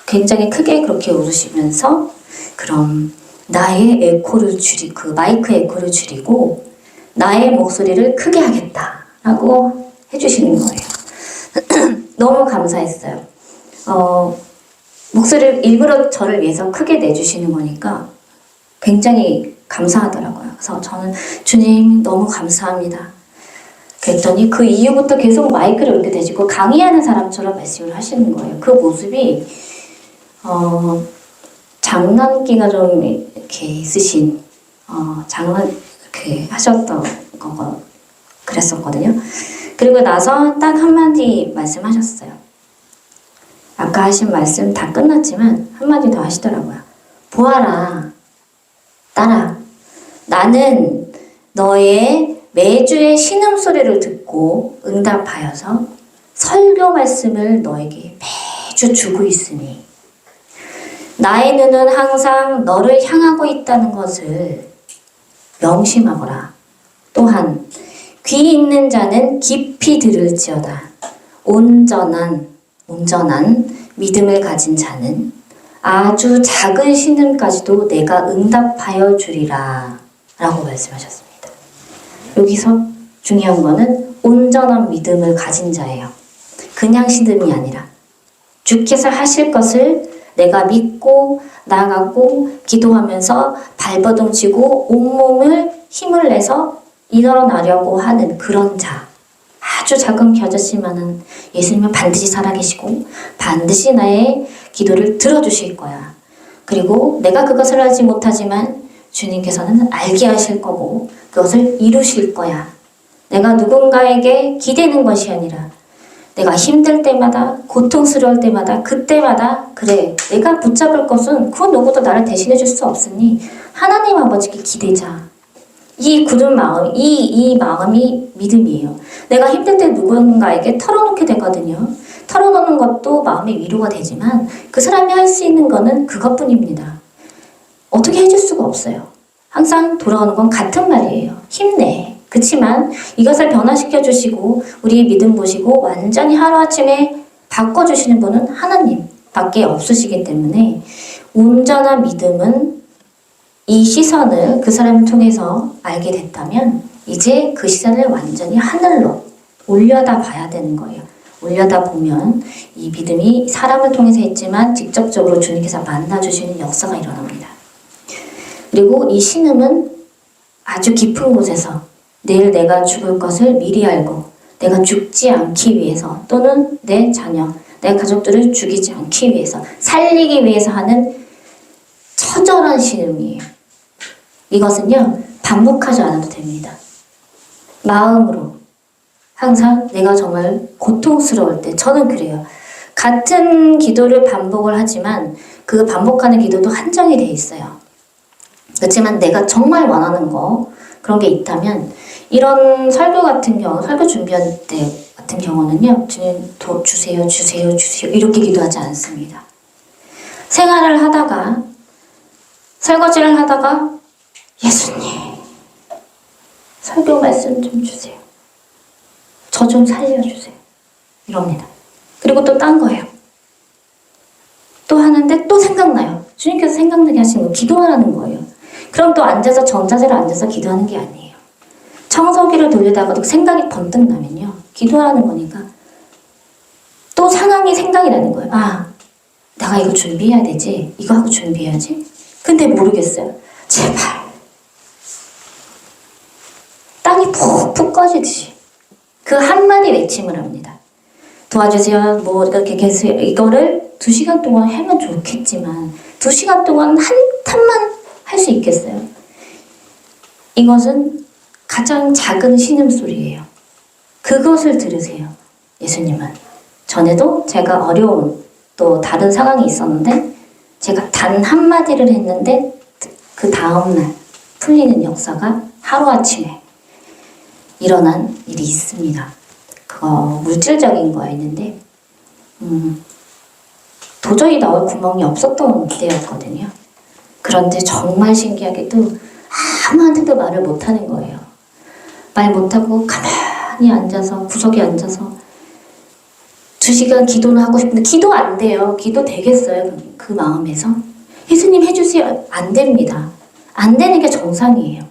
굉장히 크게 그렇게 웃으시면서 그럼 나의 에코를 그 마이크 에코를 줄이고 나의 목소리를 크게 하겠다 라고 해주시는 거예요. 너무 감사했어요. 목소리를 일부러 저를 위해서 크게 내주시는 거니까 굉장히 감사하더라고요. 그래서 저는 주님 너무 감사합니다. 그랬더니 그 이후부터 계속 마이크를 이렇게 대시고 강의하는 사람처럼 말씀을 하시는 거예요. 그 모습이 장난기가 좀 이렇게 있으신 하셨던 거 그랬었거든요. 그리고 나서 딱 한마디 말씀하셨어요. 아까 하신 말씀 다 끝났지만 한마디 더 하시더라고요. 보아라, 딸아, 나는 너의 매주의 신음소리를 듣고 응답하여서 설교 말씀을 너에게 매주 주고 있으니 나의 눈은 항상 너를 향하고 있다는 것을 명심하거라. 또한 귀 있는 자는 깊이 들을지어다. 온전한 믿음을 가진 자는 아주 작은 신음까지도 내가 응답하여 주리라 라고 말씀하셨습니다. 여기서 중요한 거는 온전한 믿음을 가진 자예요. 그냥 신음이 아니라 주께서 하실 것을 내가 믿고 나아가고 기도하면서 발버둥 치고 온몸을 힘을 내서 일어나려고 하는 그런 자. 아주 작은 겨자씨만은 예수님은 반드시 살아계시고 반드시 나의 기도를 들어주실 거야. 그리고 내가 그것을 알지 못하지만 주님께서는 알게 하실 거고 그것을 이루실 거야. 내가 누군가에게 기대는 것이 아니라 내가 힘들 때마다 고통스러울 때마다 그때마다 그래 내가 붙잡을 것은 그 누구도 나를 대신해 줄 수 없으니 하나님 아버지께 기대자. 이 굳은 마음, 이 마음이 믿음이에요. 내가 힘들 때 누군가에게 털어놓게 되거든요. 털어놓는 것도 마음의 위로가 되지만 그 사람이 할 수 있는 거는 그것뿐입니다. 어떻게 해줄 수가 없어요. 항상 돌아오는 건 같은 말이에요. 힘내. 그치만 이것을 변화시켜 주시고 우리의 믿음 보시고 완전히 하루아침에 바꿔주시는 분은 하나님 밖에 없으시기 때문에 온전한 믿음은 이 시선을 그 사람을 통해서 알게 됐다면 이제 그 시선을 완전히 하늘로 올려다 봐야 되는 거예요. 올려다 보면 이 믿음이 사람을 통해서 했지만 직접적으로 주님께서 만나주시는 역사가 일어납니다. 그리고 이 신음은 아주 깊은 곳에서 내일 내가 죽을 것을 미리 알고 내가 죽지 않기 위해서 또는 내 자녀, 내 가족들을 죽이지 않기 위해서 살리기 위해서 하는 처절한 신음이에요. 이것은요 반복하지 않아도 됩니다. 마음으로 항상 내가 정말 고통스러울 때 저는 그래요. 같은 기도를 반복을 하지만 그 반복하는 기도도 한정이 돼 있어요. 그렇지만 내가 정말 원하는 거 그런 게 있다면 이런 설교 같은 경우 설교 준비할 때 같은 경우는요 주님 도 주세요 주세요 주세요 이렇게 기도하지 않습니다. 생활을 하다가 설거지를 하다가 예수님 설교 말씀 좀 주세요. 저 좀 살려주세요. 이럽니다. 그리고 또 딴 거예요. 또 하는데 또 생각나요. 주님께서 생각나게 하시는 거 기도하라는 거예요. 그럼 또 앉아서 정자세로 앉아서 기도하는 게 아니에요. 청소기를 돌리다가도 생각이 번뜩 나면요. 기도하라는 거니까 또 상황이 생각이 나는 거예요. 아, 내가 이거 준비해야 되지. 이거 하고 준비해야지. 근데 모르겠어요. 제발. 땅이 푹푹 꺼지듯이 그 한마디 외침을 합니다. 도와주세요. 뭐 이렇게 계세요. 이거를 2시간 동안 하면 좋겠지만 2시간 동안 한 탄만 할 수 있겠어요? 이것은 가장 작은 신음소리예요. 그것을 들으세요. 예수님은. 전에도 제가 어려운 또 다른 상황이 있었는데 제가 단 한마디를 했는데 그 다음날 풀리는 역사가 하루아침에 일어난 일이 있습니다. 그거 물질적인 거였는데 도저히 나올 구멍이 없었던 때였거든요. 그런데 정말 신기하게도 아무한테도 말을 못하는 거예요. 말 못하고 가만히 앉아서 구석에 앉아서 2시간 기도는 하고 싶은데 기도 안 돼요. 기도 되겠어요? 그 마음에서. 예수님 해주세요. 안 됩니다. 안 되는 게 정상이에요.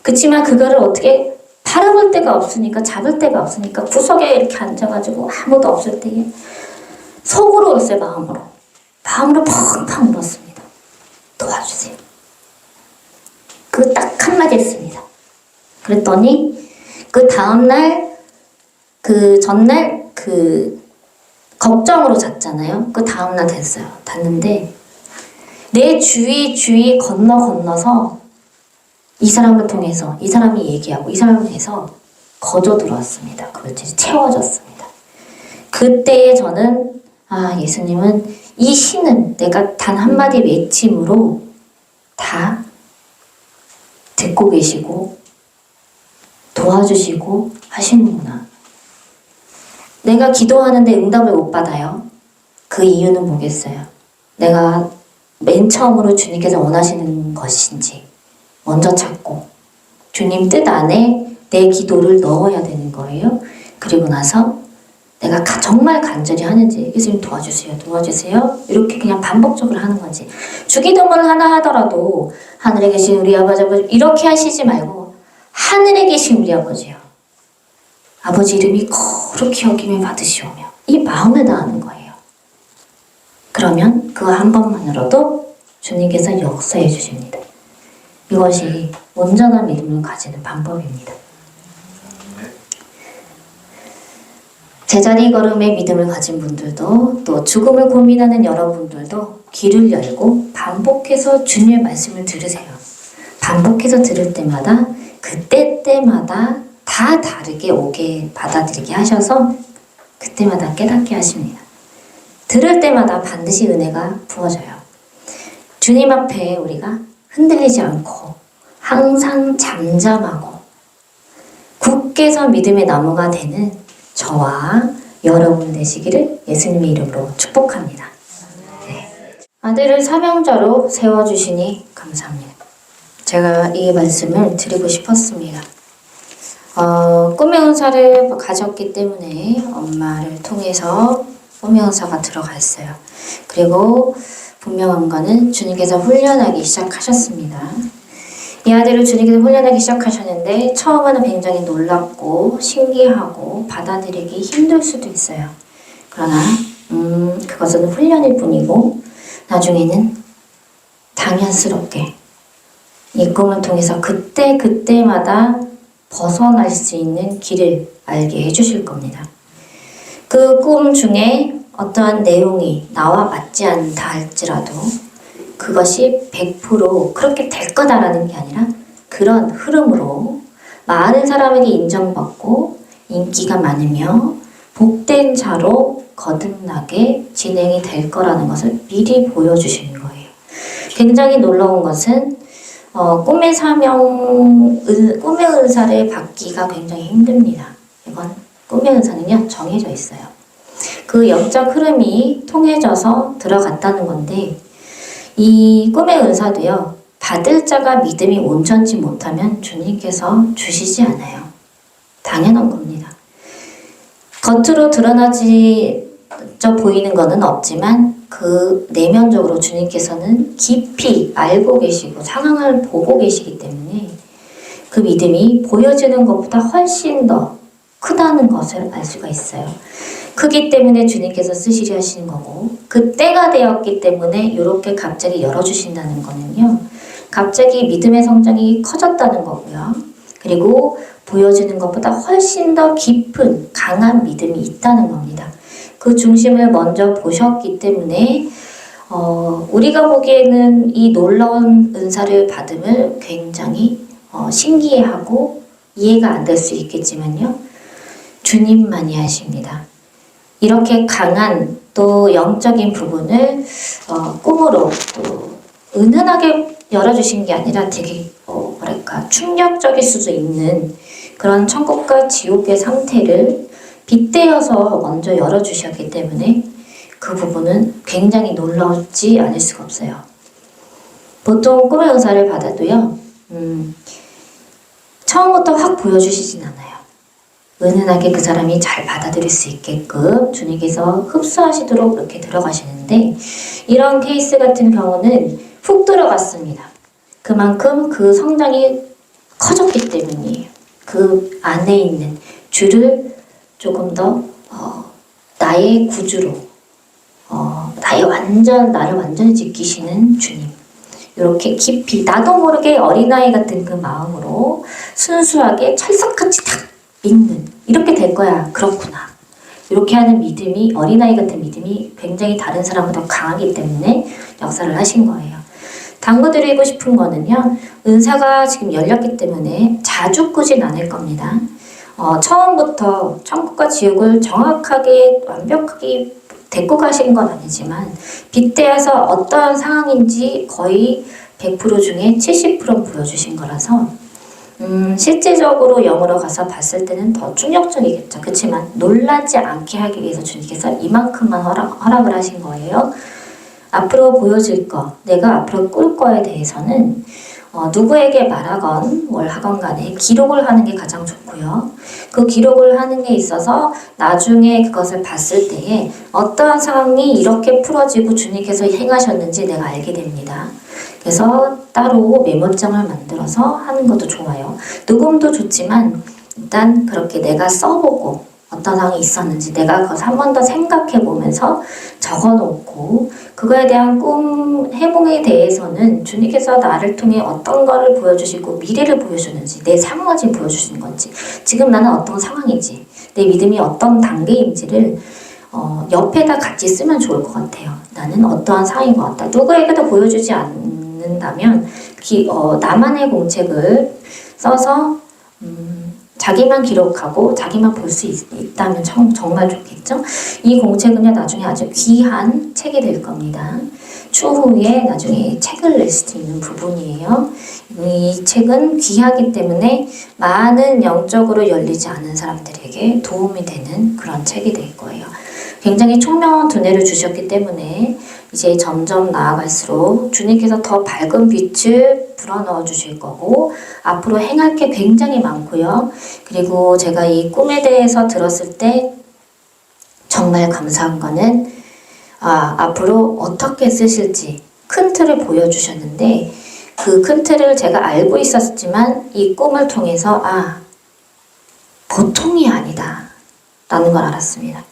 그렇지만 그거를 어떻게 바라볼 데가 없으니까 잡을 데가 없으니까 구석에 이렇게 앉아가지고 아무도 없을 때에 속으로 울었어요. 마음으로 펑펑 울었습니다. 도와주세요. 그 딱 한마디 했습니다. 그랬더니 그 다음날 그 전날 그 걱정으로 잤잖아요. 그 다음날 됐어요. 잤는데 내 주위 건너서 이 사람을 통해서 이 사람이 얘기하고 이 사람을 통해서 거저 들어왔습니다. 그 물질이 채워졌습니다. 그때에 저는 예수님은 이 신은 내가 단 한마디 외침으로 다 듣고 계시고 도와주시고 하시는구나. 내가 기도하는데 응답을 못 받아요. 그 이유는 뭐겠어요? 내가 맨 처음으로 주님께서 원하시는 것인지 먼저 찾고 주님 뜻 안에 내 기도를 넣어야 되는 거예요. 그리고 나서 내가 정말 간절히 하는지 예수님 도와주세요 이렇게 그냥 반복적으로 하는 거지. 주기도문 하나 하더라도 하늘에 계신 우리 아버지 이렇게 하시지 말고 하늘에 계신 우리 아버지요 아버지 이름이 거룩히 여김을 받으시오며 이 마음을 다하는 거예요. 그러면 그 한 번만으로도 주님께서 역사해 주십니다. 이것이 온전한 믿음을 가지는 방법입니다. 제자리 걸음의 믿음을 가진 분들도 또 죽음을 고민하는 여러분들도 귀를 열고 반복해서 주님의 말씀을 들으세요. 반복해서 들을 때마다 그때마다 다 다르게 오게 받아들이게 하셔서 그때마다 깨닫게 하십니다. 들을 때마다 반드시 은혜가 부어져요. 주님 앞에 우리가 흔들리지 않고 항상 잠잠하고 굳게 서 믿음의 나무가 되는 저와 여러분 되시기를 예수님의 이름으로 축복합니다. 네. 아들을 사명자로 세워주시니 감사합니다. 제가 이 말씀을 드리고 싶었습니다. 꿈의 은사를 가졌기 때문에 엄마를 통해서 꿈의 은사가 들어갔어요. 그리고 분명한 거는 주님께서 훈련하기 시작하셨습니다. 이 아들을 주님께서 훈련하기 시작하셨는데 처음에는 굉장히 놀랍고 신기하고 받아들이기 힘들 수도 있어요. 그러나 그것은 훈련일 뿐이고 나중에는 당연스럽게 이 꿈을 통해서 그때마다 벗어날 수 있는 길을 알게 해주실 겁니다. 그 꿈 중에 어떠한 내용이 나와 맞지 않다 할지라도 그것이 100% 그렇게 될 거다라는 게 아니라 그런 흐름으로 많은 사람에게 인정받고 인기가 많으며 복된 자로 거듭나게 진행이 될 거라는 것을 미리 보여주시는 거예요. 굉장히 놀라운 것은 꿈의 꿈의 은사를 받기가 굉장히 힘듭니다. 이건 꿈의 은사는요 정해져 있어요. 그 영적 흐름이 통해져서 들어갔다는 건데 이 꿈의 은사도요 받을 자가 믿음이 온전치 못하면 주님께서 주시지 않아요. 당연한 겁니다. 겉으로 드러나져 보이는 것은 없지만 그 내면적으로 주님께서는 깊이 알고 계시고 상황을 보고 계시기 때문에 그 믿음이 보여지는 것보다 훨씬 더 크다는 것을 알 수가 있어요. 크기 때문에 주님께서 쓰시려 하시는 거고 그 때가 되었기 때문에 이렇게 갑자기 열어주신다는 거는요. 갑자기 믿음의 성장이 커졌다는 거고요. 그리고 보여지는 것보다 훨씬 더 깊은 강한 믿음이 있다는 겁니다. 그 중심을 먼저 보셨기 때문에 우리가 보기에는 이 놀라운 은사를 받음을 굉장히 신기해하고 이해가 안 될 수 있겠지만요. 주님만이 하십니다. 이렇게 강한 또 영적인 부분을 꿈으로 또 은은하게 열어주신 게 아니라 되게 충격적일 수도 있는 그런 천국과 지옥의 상태를 빗대어서 먼저 열어주셨기 때문에 그 부분은 굉장히 놀라우지 않을 수가 없어요. 보통 꿈의 은사를 받아도요 처음부터 확 보여주시진 않아요. 은은하게 그 사람이 잘 받아들일 수 있게끔 주님께서 흡수하시도록 그렇게 들어가시는데 이런 케이스 같은 경우는 훅 들어갔습니다. 그만큼 그 성장이 커졌기 때문이에요. 그 안에 있는 주를 조금 더 나의 구주로 나를 완전히 지키시는 주님. 이렇게 깊이 나도 모르게 어린아이 같은 그 마음으로 순수하게 철석같이 딱 믿는 이렇게 될 거야. 그렇구나. 이렇게 하는 믿음이 어린아이 같은 믿음이 굉장히 다른 사람보다 강하기 때문에 역사를 하신 거예요. 당부드리고 싶은 거는요. 은사가 지금 열렸기 때문에 자주 꾸진 않을 겁니다. 처음부터 천국과 지옥을 정확하게 완벽하게 데리고 가신 건 아니지만 빗대어서 어떠한 상황인지 거의 100% 중에 70%는 보여주신 거라서 실제적으로 영으로 가서 봤을 때는 더 충격적이겠죠. 그렇지만 놀라지 않게 하기 위해서 주님께서 이만큼만 허락을 하신 거예요. 앞으로 보여질 거, 내가 앞으로 꿀 거에 대해서는 누구에게 말하건 뭘 하건 간에 기록을 하는 게 가장 좋고요. 그 기록을 하는 게 있어서 나중에 그것을 봤을 때에 어떠한 상황이 이렇게 풀어지고 주님께서 행하셨는지 내가 알게 됩니다. 그래서 따로 메모장을 만들어서 하는 것도 좋아요. 녹음도 좋지만 일단 그렇게 내가 써보고 어떤 상황이 있었는지 내가 그것을 한 번 더 생각해 보면서 적어놓고 그거에 대한 꿈 해몽에 대해서는 주님께서 나를 통해 어떤 거를 보여주시고 미래를 보여주는지 내 상황을 지금 보여주시는 건지 지금 나는 어떤 상황인지 내 믿음이 어떤 단계인지를 옆에다 같이 쓰면 좋을 것 같아요. 나는 어떠한 상황인 것 같다. 누구에게도 보여주지 않는다면 나만의 공책을 써서 자기만 기록하고 자기만 볼 수 있다면 정말 좋겠죠? 이 공책은요 나중에 아주 귀한 책이 될 겁니다. 추후에 나중에 책을 낼 수 있는 부분이에요. 이 책은 귀하기 때문에 많은 영적으로 열리지 않은 사람들에게 도움이 되는 그런 책이 될 거예요. 굉장히 총명한 두뇌를 주셨기 때문에 이제 점점 나아갈수록 주님께서 더 밝은 빛을 불어넣어 주실 거고 앞으로 행할 게 굉장히 많고요. 그리고 제가 이 꿈에 대해서 들었을 때 정말 감사한 거는 앞으로 어떻게 쓰실지 큰 틀을 보여주셨는데 그 큰 틀을 제가 알고 있었지만 이 꿈을 통해서 보통이 아니다 라는 걸 알았습니다.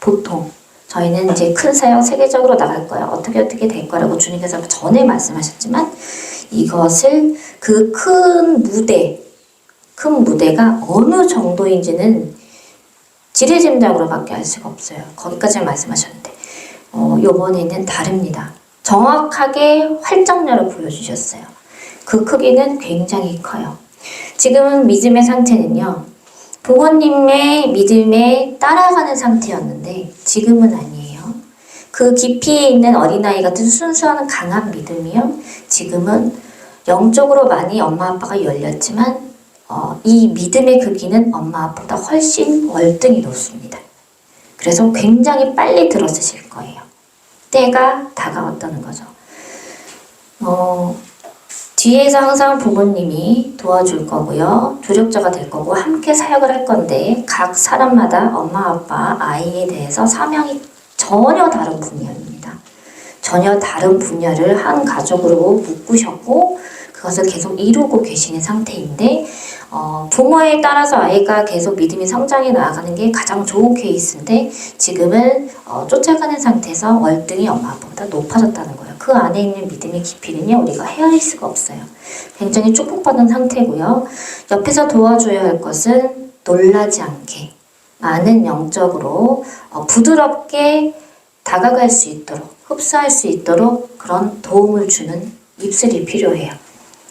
보통 저희는 이제 큰 사역 세계적으로 나갈 거야. 어떻게 될 거라고 주님께서 전에 말씀하셨지만 이것을 그 큰 무대가 어느 정도인지는 지레짐작으로밖에 알 수가 없어요. 거기까지 말씀하셨는데 요번에는 다릅니다. 정확하게 활정열을 보여주셨어요. 그 크기는 굉장히 커요. 지금은 믿음의 상태는요. 부모님의 믿음에 따라가는 상태였는데 지금은 아니에요. 그 깊이 있는 어린아이 같은 순수한 강한 믿음이요. 지금은 영적으로 많이 엄마 아빠가 열렸지만 이 믿음의 크기는 엄마 아빠보다 훨씬 월등히 높습니다. 그래서 굉장히 빨리 들어서실 거예요. 때가 다가왔다는 거죠. 뒤에서 항상 부모님이 도와줄 거고요. 조력자가 될 거고 함께 사역을 할 건데 각 사람마다 엄마, 아빠, 아이에 대해서 사명이 전혀 다른 분야입니다. 전혀 다른 분야를 한 가족으로 묶으셨고 그것을 계속 이루고 계시는 상태인데 부모에 따라서 아이가 계속 믿음이 성장해 나아가는 게 가장 좋은 케이스인데 지금은 쫓아가는 상태에서 월등히 엄마 아빠보다 높아졌다는 거예요. 그 안에 있는 믿음의 깊이는요 우리가 헤아릴 수가 없어요. 굉장히 축복받은 상태고요. 옆에서 도와줘야 할 것은 놀라지 않게 많은 영적으로 부드럽게 다가갈 수 있도록 흡수할 수 있도록 그런 도움을 주는 입술이 필요해요.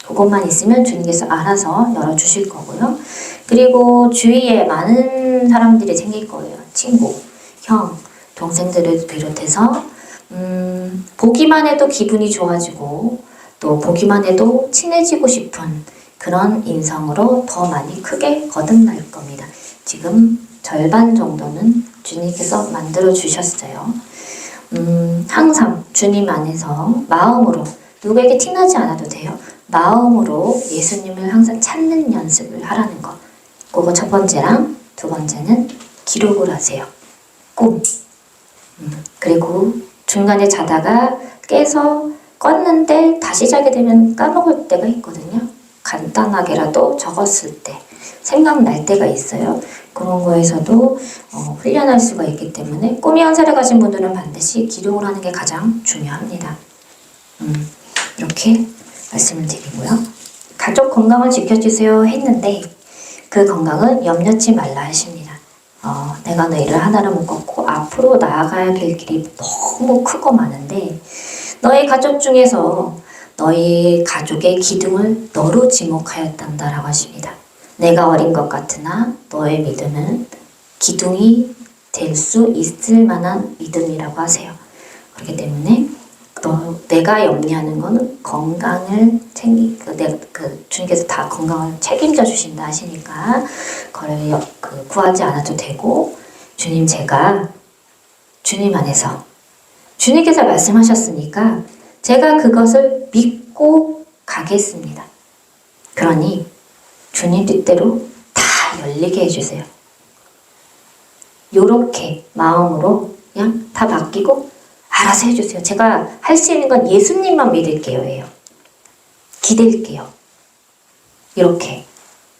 그것만 있으면 주님께서 알아서 열어주실 거고요. 그리고 주위에 많은 사람들이 생길 거예요. 친구, 형, 동생들을 비롯해서 보기만 해도 기분이 좋아지고 또 보기만 해도 친해지고 싶은 그런 인성으로 더 많이 크게 거듭날 겁니다. 지금 절반 정도는 주님께서 만들어 주셨어요. 항상 주님 안에서 마음으로 누구에게 티나지 않아도 돼요. 마음으로 예수님을 항상 찾는 연습을 하라는 거. 그거 첫 번째랑 두 번째는 기록을 하세요. 꿈. 그리고 중간에 자다가 깨서 껐는데 다시 자게 되면 까먹을 때가 있거든요. 간단하게라도 적었을 때 생각날 때가 있어요. 그런 거에서도 훈련할 수가 있기 때문에 꿈의 연세를 가진 분들은 반드시 기록을 하는 게 가장 중요합니다. 이렇게 말씀을 드리고요. 가족 건강을 지켜주세요 했는데 그 건강은 염려치 말라 하십니다. 내가 너희를 하나로 묶었고 앞으로 나아가야 될 길이 너무 크고 많은데 너희 가족 중에서 너희 가족의 기둥을 너로 지목하였단다라고 하십니다. 내가 어린 것 같으나 너의 믿음은 기둥이 될 수 있을 만한 믿음이라고 하세요. 그렇기 때문에 내가 염려하는 거는 건강을 주님께서 다 건강을 책임져 주신다 하시니까 그걸 구하지 않아도 되고 제가 주님 안에서 주님께서 말씀하셨으니까 제가 그것을 믿고 가겠습니다. 그러니 주님 뜻대로 다 열리게 해주세요. 요렇게 마음으로 그냥 다 맡기고 알아서 해주세요. 제가 할 수 있는 건 예수님만 믿을게요. 예요. 기댈게요. 이렇게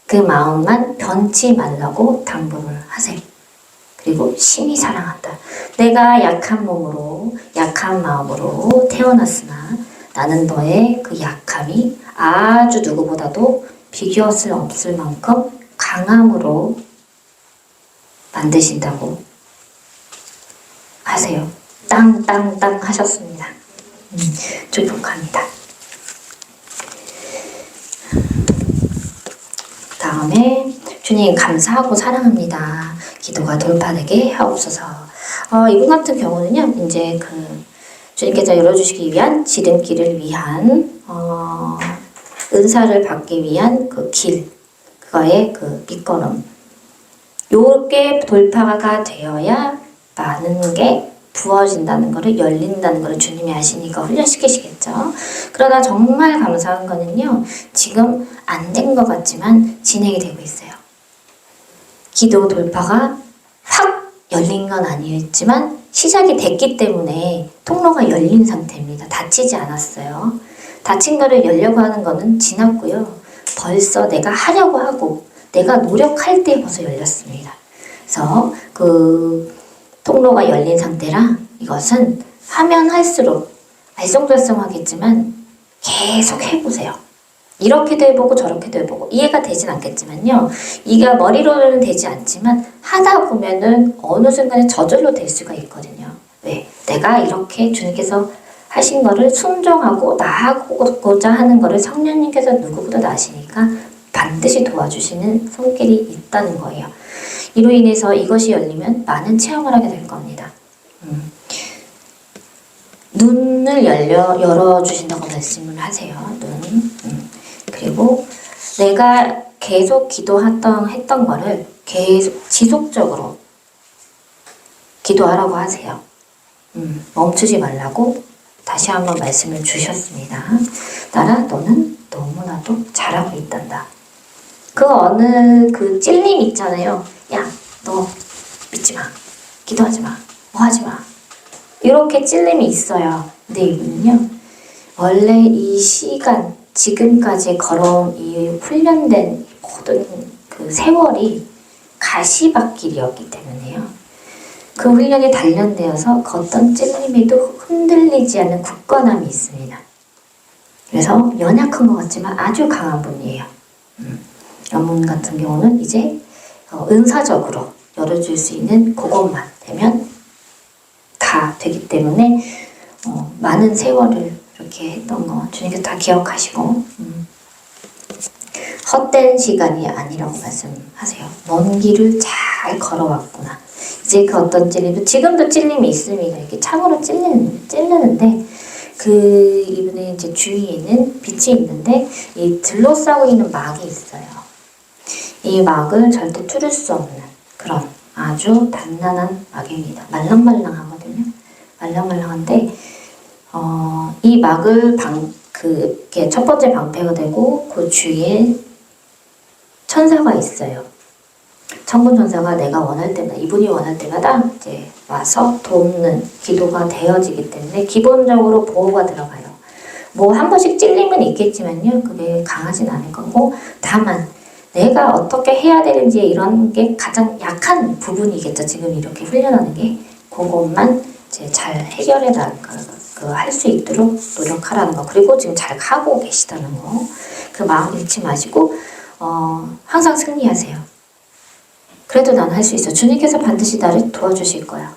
그 마음만 변치 말라고 당부를 하세요. 그리고 심히 사랑한다. 내가 약한 몸으로 약한 마음으로 태어났으나 나는 너의 그 약함이 아주 누구보다도 비교할 수 없을 만큼 강함으로 만드신다고 하세요. 땅땅땅 하셨습니다. 축복합니다. 다음에 주님 감사하고 사랑합니다. 기도가 돌파되게 하옵소서. 이분 같은 경우는요, 이제 주님께서 열어주시기 위한 지름길을 위한 은사를 받기 위한 그 길, 그거의 그 밑거름. 요게 돌파가 되어야 많은 게 부어진다는 거를 열린다는 거를 주님이 아시니까 훈련시키시겠죠. 그러나 정말 감사한 거는요. 지금 안 된 것 같지만 진행이 되고 있어요. 기도 돌파가 확 열린 건 아니었지만 시작이 됐기 때문에 통로가 열린 상태입니다. 닫히지 않았어요. 닫힌 거를 열려고 하는 거는 지났고요. 벌써 내가 하려고 하고 내가 노력할 때 벌써 열렸습니다. 그래서 그 통로가 열린 상태라 이것은 하면 할수록 알쏭달쏭하겠지만 계속 해보세요. 이렇게도 해보고 저렇게도 해보고 이해가 되진 않겠지만요. 이게 머리로는 되지 않지만 하다 보면은 어느 순간에 저절로 될 수가 있거든요. 왜? 내가 이렇게 주님께서 하신 거를 순종하고 나아가고자 하는 거를 성령님께서 누구보다 나시니까 반드시 도와주시는 손길이 있다는 거예요. 이로 인해서 이것이 열리면 많은 체험을 하게 될 겁니다. 눈을 열어주신다고 말씀을 하세요. 눈. 그리고 내가 계속 했던 거를 계속 지속적으로 기도하라고 하세요. 멈추지 말라고 다시 한번 말씀을 주셨습니다. 나라 너는 너무나도 잘하고 있단다. 그 어느 그 찔림 있잖아요. 야, 너 믿지 마. 기도하지 마. 뭐 하지 마. 이렇게 찔림이 있어요. 근데 이분은요. 원래 이 시간 지금까지 걸어온 이 훈련된 모든 그 세월이 가시밭길이었기 때문에요. 그 훈련이 단련되어서 그 어떤 찔림에도 흔들리지 않는 굳건함이 있습니다. 그래서 연약한 것 같지만 아주 강한 분이에요. 여문 같은 경우는 이제 은사적으로 열어줄 수 있는 그것만 되면 다 되기 때문에 많은 세월을 이렇게 했던 거 주님께서 다 기억하시고 헛된 시간이 아니라고 말씀하세요. 먼 길을 잘 걸어왔구나. 이제 그 어떤 찔림도 지금도 찔림이 있습니다. 이렇게 창으로 찔르는데 그 이분의 이제 주위에는 빛이 있는데 이 둘러싸고 있는 막이 있어요. 이 막을 절대 뚫을 수 없는 그런 아주 단단한 막입니다. 말랑말랑하거든요. 말랑말랑한데 이 막을 첫 번째 방패가 되고 그 주위에 천사가 있어요. 천군 천사가 내가 원할 때마다 이분이 원할 때마다 이제 와서 돕는 기도가 되어지기 때문에 기본적으로 보호가 들어가요. 뭐 한 번씩 찔림은 있겠지만요. 그게 강하진 않을 거고 다만 내가 어떻게 해야 되는지 이런 게 가장 약한 부분이겠죠. 지금 이렇게 훈련하는 게 그것만 이제 잘 해결해 할 수 있도록 노력하라는 거. 그리고 지금 잘 하고 계시다는 거. 그 마음 잃지 마시고 항상 승리하세요. 그래도 나는 할 수 있어. 주님께서 반드시 나를 도와주실 거야.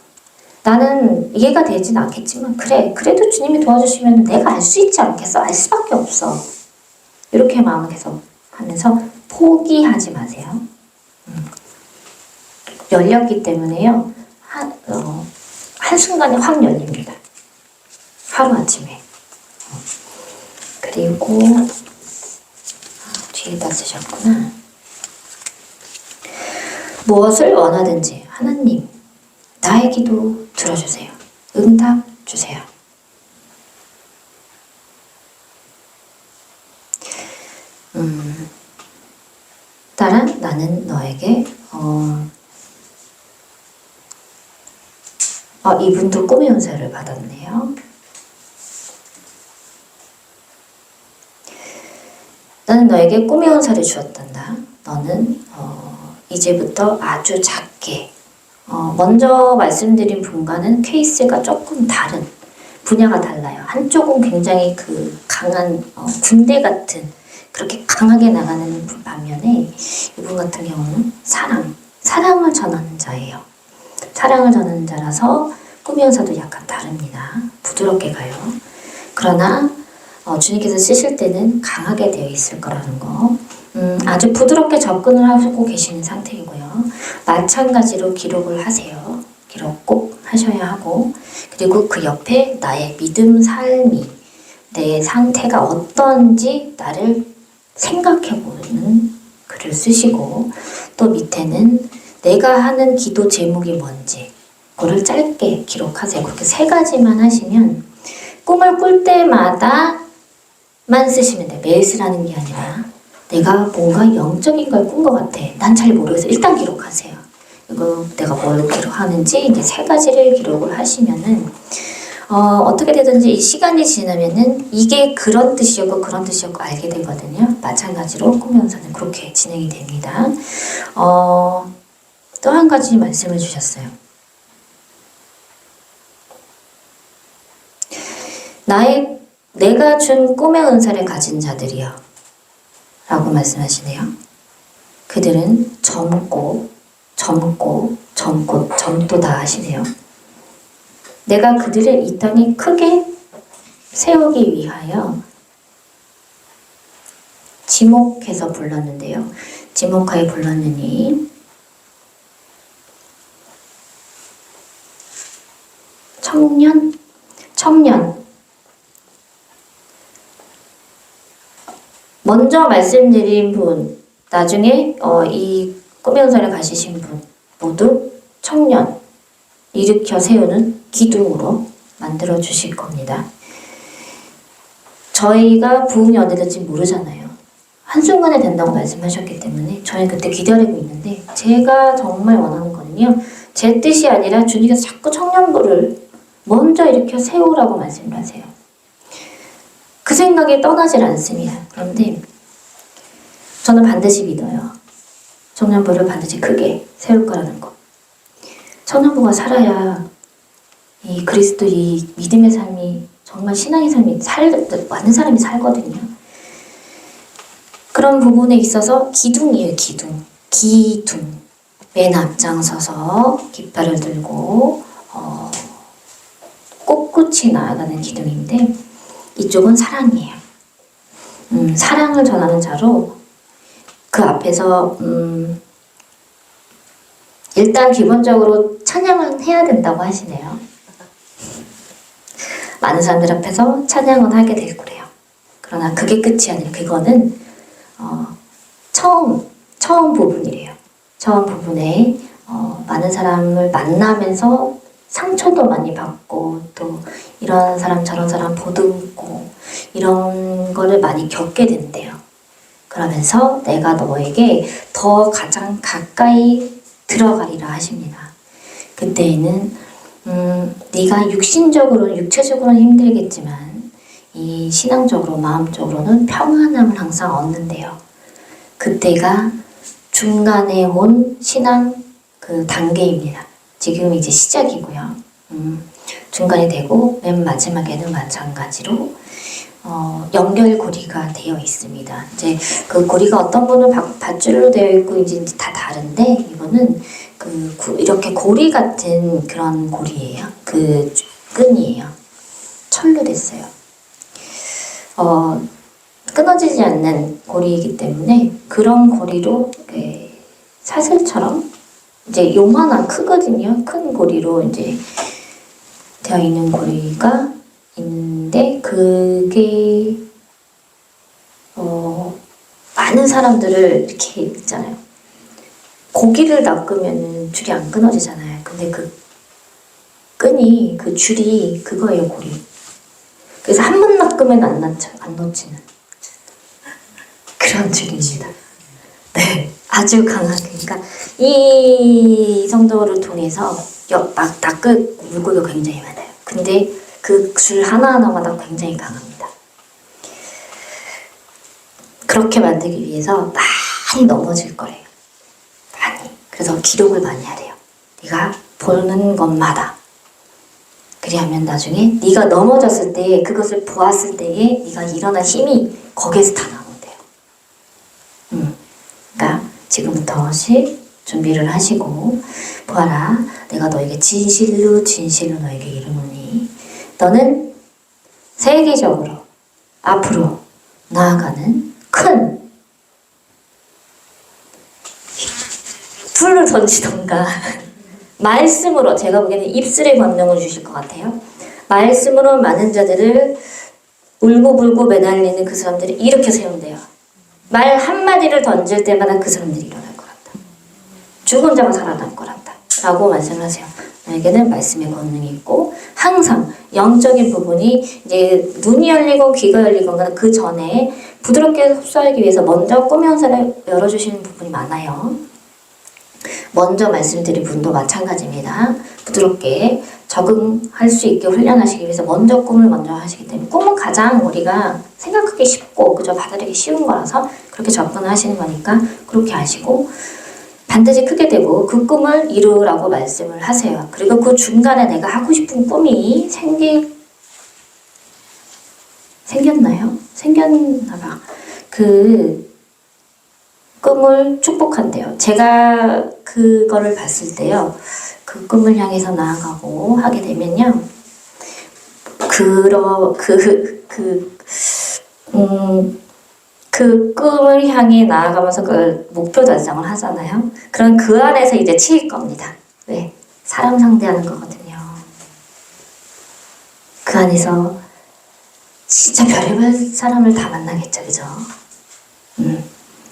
나는 이해가 되진 않겠지만 그래도 주님이 도와주시면 내가 알 수 있지 않겠어? 알 수밖에 없어. 이렇게 마음을 계속 하면서 포기하지 마세요. 열렸기 때문에요. 한순간에 확 열립니다. 하루아침에. 그리고 뒤에다 쓰셨구나. 무엇을 원하든지 하나님 나의 기도 들어주세요. 응답 주세요. 따라 나는 너에게 이분도 꿈의 은사를 받았네요. 나는 너에게 꿈의 은사를 주었단다. 너는 이제부터 아주 작게 먼저 말씀드린 분과는 케이스가 조금 다른 분야가 달라요. 한쪽은 굉장히 그 강한 군대 같은 그렇게 강하게 나가는 반면에 이분 같은 경우는 사랑을 전하는 자예요. 사랑을 전하는 자라서 꿈의 은사도 약간 다릅니다. 부드럽게 가요. 그러나 주님께서 쓰실 때는 강하게 되어 있을 거라는 거. 아주 부드럽게 접근을 하고 계시는 상태이고요. 마찬가지로 기록을 하세요. 기록 꼭 하셔야 하고 그리고 그 옆에 나의 믿음 삶이 내 상태가 어떤지 나를 생각해보는 글을 쓰시고 또 밑에는 내가 하는 기도 제목이 뭔지 그거를 짧게 기록하세요. 그렇게 3가지만 하시면 꿈을 꿀 때마다만 쓰시면 돼요. 매일 쓰라는 게 아니라 내가 뭔가 영적인 걸 꾼 것 같아. 난 잘 모르겠어. 일단 기록하세요. 이거 내가 뭘 기록하는지 이제 3가지를 기록을 하시면은 어떻게 되든지 이 시간이 지나면은 이게 그런 뜻이었고 그런 뜻이었고 알게 되거든요. 마찬가지로 꿈명사는 그렇게 진행이 됩니다. 또 한 가지 말씀을 주셨어요. 내가 준 꿈의 은사를 가진 자들이여 라고 말씀하시네요. 그들은 젊고 젊도다 하시네요. 내가 그들을 이 땅에 크게 세우기 위하여 지목해서 불렀는데요. 지목하여 불렀느니 청년 먼저 말씀드린 분, 나중에 이 꿈의 은사를 가지신 분 모두 청년 일으켜 세우는 기둥으로 만들어 주실 겁니다. 저희가 부흥이 언제 될지 모르잖아요. 한순간에 된다고 말씀하셨기 때문에 저희 그때 기다리고 있는데, 제가 정말 원하는 거는요, 제 뜻이 아니라 주님께서 자꾸 청년부를 먼저 일으켜 세우라고 말씀을 하세요. 그 생각이 떠나질 않습니다. 그런데 저는 반드시 믿어요. 청년부를 반드시 크게 세울 거라는 거. 청년부가 살아야 이 그리스도 이 믿음의 삶이, 정말 신앙의 삶이 많은 사람이 살거든요. 그런 부분에 있어서 기둥이에요. 기둥. 맨 앞장서서 깃발을 들고 꼿꼿이 나아가는 기둥인데, 이쪽은 사랑이에요. 사랑을 전하는 자로 그 앞에서 일단 기본적으로 찬양을 해야 된다고 하시네요. 많은 사람들 앞에서 찬양은 하게 될 거래요. 그러나 그게 끝이 아니라 그거는 처음 부분이래요. 처음 부분에 많은 사람을 만나면서 상처도 많이 받고, 또 이런 사람 저런 사람 보듬고 이런 거를 많이 겪게 된대요. 그러면서 내가 너에게 더 가장 가까이 들어가리라 하십니다. 그때에는 네가 육체적으로는 힘들겠지만 이 신앙적으로 마음적으로는 평안함을 항상 얻는데요. 그때가 중간에 온 신앙 그 단계입니다. 지금 이제 시작이고요. 중간이 되고 맨 마지막에는 마찬가지로 연결고리가 되어 있습니다. 이제 그 고리가 어떤 분은 밧줄로 되어 있고 이제 다 다른데, 이거는 이렇게 고리 같은 그런 고리예요. 그 끈이에요. 철로 됐어요. 끊어지지 않는 고리이기 때문에 그런 고리로 사슬처럼 이제 요만한 크거든요. 큰 고리로 이제 되어 있는 고리가 있는데, 그게 많은 사람들을 이렇게 있잖아요. 고기를 낚으면 줄이 안 끊어지잖아요. 근데 그 끈이, 그 줄이 그거예요, 고리. 그래서 한 번 낚으면 안 놓치는 그런 줄입니다. 네, 아주 강하게. 그러니까 이 정도를 통해서 낚을 물고기가 굉장히 많아요. 근데 그 줄 하나하나마다 굉장히 강합니다. 그렇게 만들기 위해서 많이 넘어질 거래요. 많이. 그래서 기록을 많이 하래요. 네가 보는 것마다. 그리하면 나중에 네가 넘어졌을 때, 그것을 보았을 때에 네가 일어난 힘이 거기에서 다 나온대요. 그러니까 지금부터씩 준비를 하시고, 보아라, 내가 너에게 진실로 너에게 이르노니 너는 세계적으로 앞으로 나아가는 큰 불을 던지던가 말씀으로, 제가 보기에는 입술의 권능을 주실 것 같아요. 말씀으로 많은 자들을 울고불고 매달리는 그 사람들을 일으켜 세운대요. 말 한마디를 던질 때마다 그 사람들이 일어날 것 같다. 죽은 자가 살아날 것 같다. 라고 말씀을 하세요. 나에게는 말씀의 권능이 있고, 항상 영적인 부분이 이제 눈이 열리고 귀가 열리거나 그 전에 부드럽게 흡수하기 위해서 먼저 꿈의 은사를 열어주시는 부분이 많아요. 먼저 말씀드린 분도 마찬가지입니다. 부드럽게 적응할 수 있게 훈련하시기 위해서 먼저 꿈을 먼저 하시기 때문에 꿈은 가장 우리가 생각하기 쉽고 그저 받아들이기 쉬운 거라서 그렇게 접근하시는 거니까 그렇게 아시고 반드시 크게 되고 그 꿈을 이루라고 말씀을 하세요. 그리고 그 중간에 내가 하고 싶은 꿈이 생겼나요? 생겼나 봐. 그 꿈을 축복한대요. 제가 그거를 봤을 때요. 그 꿈을 향해서 나아가고 하게 되면요. 그 꿈을 향해 나아가면서 그 목표 달성을 하잖아요. 그럼 그 안에서 이제 치일 겁니다. 왜? 사람 상대하는 거거든요. 그 안에서 진짜 별의별 사람을 다 만나겠죠, 그죠?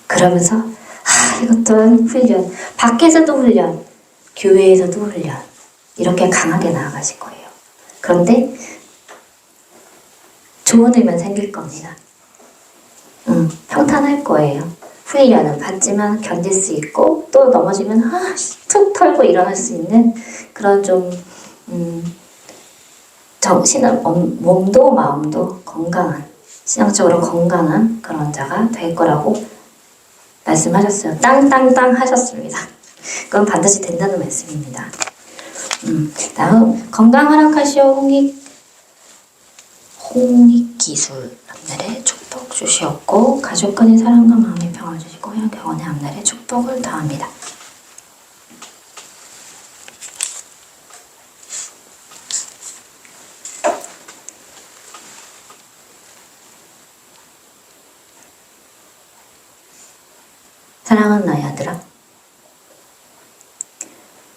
그러면서 이것도 훈련, 밖에서도 훈련, 교회에서도 훈련 이렇게 강하게 나아가실 거예요. 그런데 좋은 일만 생길 겁니다. 평탄할 거예요. 훈련은 받지만 견딜 수 있고 또 넘어지면 툭 털고 일어날 수 있는 그런 좀 정신은 몸도 마음도 건강한 신앙적으로 건강한 그런 자가 될 거라고 말씀하셨어요. 땅땅땅 하셨습니다. 그건 반드시 된다는 말씀입니다. 다음 건강 허락하시오 홍익기술 앞날에 축복 주시옵고 가족 간의 사랑과 마음의 평화 주시고 영원의 앞날에 축복을 더합니다. 사랑하는 나의 아들아,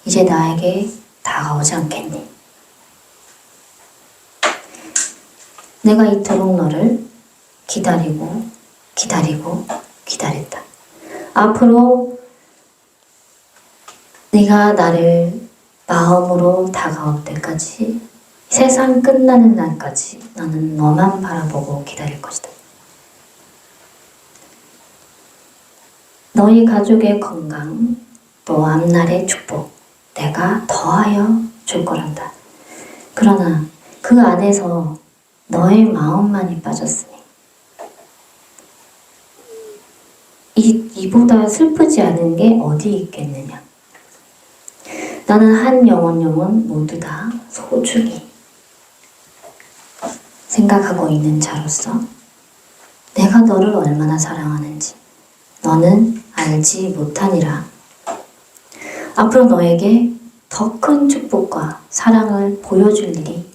이제 나에게 다가오지 않겠니? 내가 이토록 너를 기다렸다. 앞으로 네가 나를 마음으로 다가올 때까지, 세상 끝나는 날까지 나는 너만 바라보고 기다릴 것이다. 너희 가족의 건강, 또 앞날의 축복, 내가 더하여 줄 거란다. 그러나 그 안에서 너의 마음만이 빠졌으니 이보다 슬프지 않은 게 어디 있겠느냐. 나는 한 영혼 모두 다 소중히 생각하고 있는 자로서 내가 너를 얼마나 사랑하는지 너는 알지 못하니라. 앞으로 너에게 더 큰 축복과 사랑을 보여줄 일이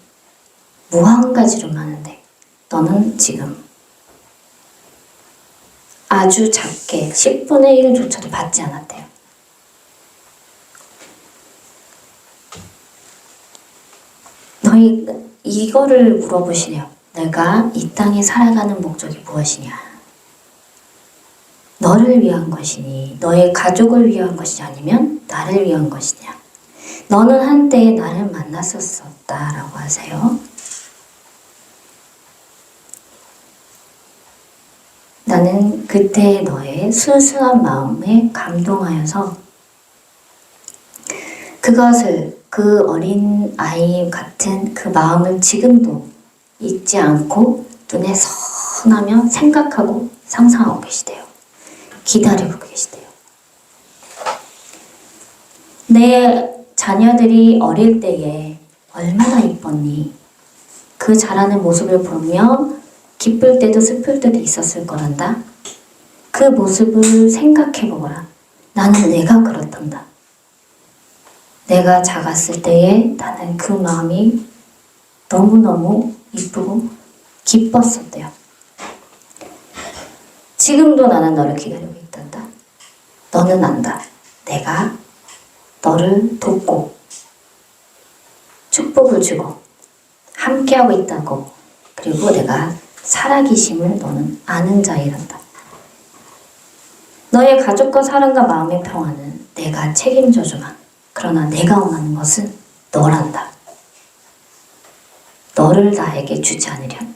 무한 가지로 많은데 너는 지금 아주 작게 10분의 1조차도 받지 않았대요. 너희 이거를 물어보시네요. 내가 이 땅에 살아가는 목적이 무엇이냐? 너를 위한 것이니, 너의 가족을 위한 것이 아니면 나를 위한 것이냐? 너는 한때 나를 만났었다라고 하세요. 나는 그때 너의 순수한 마음에 감동하여서 그것을, 그 어린 아이 같은 그 마음을 지금도 잊지 않고 눈에 선하며 생각하고 상상하고 계시대요. 기다리고 계시대요. 내 자녀들이 어릴 때에 얼마나 이뻤니? 그 자라는 모습을 보면 기쁠 때도 슬플 때도 있었을 거란다. 그 모습을 생각해 보거라. 나는 내가 그렇단다. 내가 작았을 때에 나는 그 마음이 너무너무 이쁘고 기뻤었대요. 지금도 나는 너를 기다리고 있단다. 너는 안다. 내가 너를 돕고 축복을 주고 함께하고 있다고. 그리고 내가 살아계심을 너는 아는 자이란다. 너의 가족과 사랑과 마음의 평화는 내가 책임져 주마. 그러나 내가 원하는 것은 너란다. 너를 나에게 주지 않으련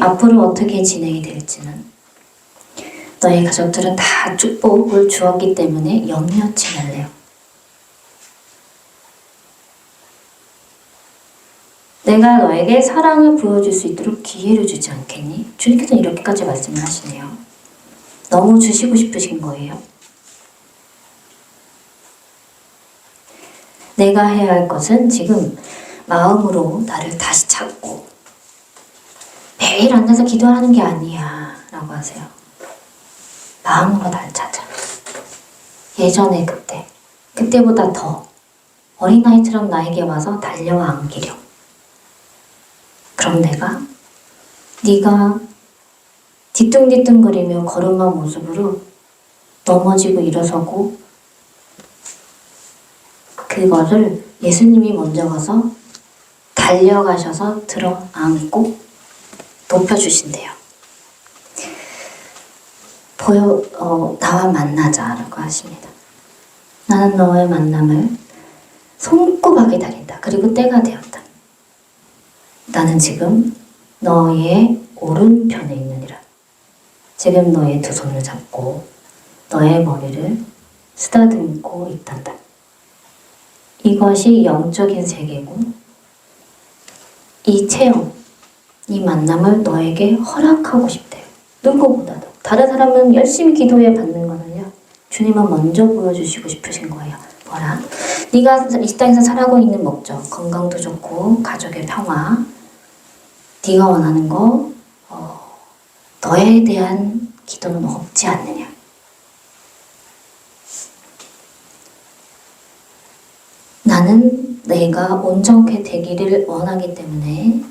앞으로 어떻게 진행이 될지는 너의 가족들은 다 축복을 주었기 때문에 염려치 말래요. 내가 너에게 사랑을 보여줄 수 있도록 기회를 주지 않겠니? 주님께서는 이렇게까지 말씀을 하시네요. 너무 주시고 싶으신 거예요. 내가 해야 할 것은 지금 마음으로 나를 다시 찾고 매일 앉아서 기도하는 게 아니야 라고 하세요. 마음으로 나를 찾아. 예전에 그때보다 더 어린아이처럼 나에게 와서 달려와 안기려. 그럼 네가 뒤뚱뒤뚱거리며 걸음한 모습으로 넘어지고 일어서고 그거를 예수님이 먼저 가서 달려가셔서 들어 안고 높여주신대요. 나와 만나자라고 하십니다. 나는 너의 만남을 손꼽아 기다린다. 그리고 때가 되었다. 나는 지금 너의 오른편에 있느니라. 지금 너의 두 손을 잡고 너의 머리를 쓰다듬고 있단다. 이것이 영적인 세계고 이 체험, 이 만남을 너에게 허락하고 싶대요. 누구보다도. 다른 사람은 열심히 기도해 받는 거는요. 주님은 먼저 보여주시고 싶으신 거예요. 뭐라? 네가 이 땅에서 살아가고 있는 목적, 건강도 좋고 가족의 평화, 네가 원하는 거 너에 대한 기도는 없지 않느냐. 나는 내가 온전케 되기를 원하기 때문에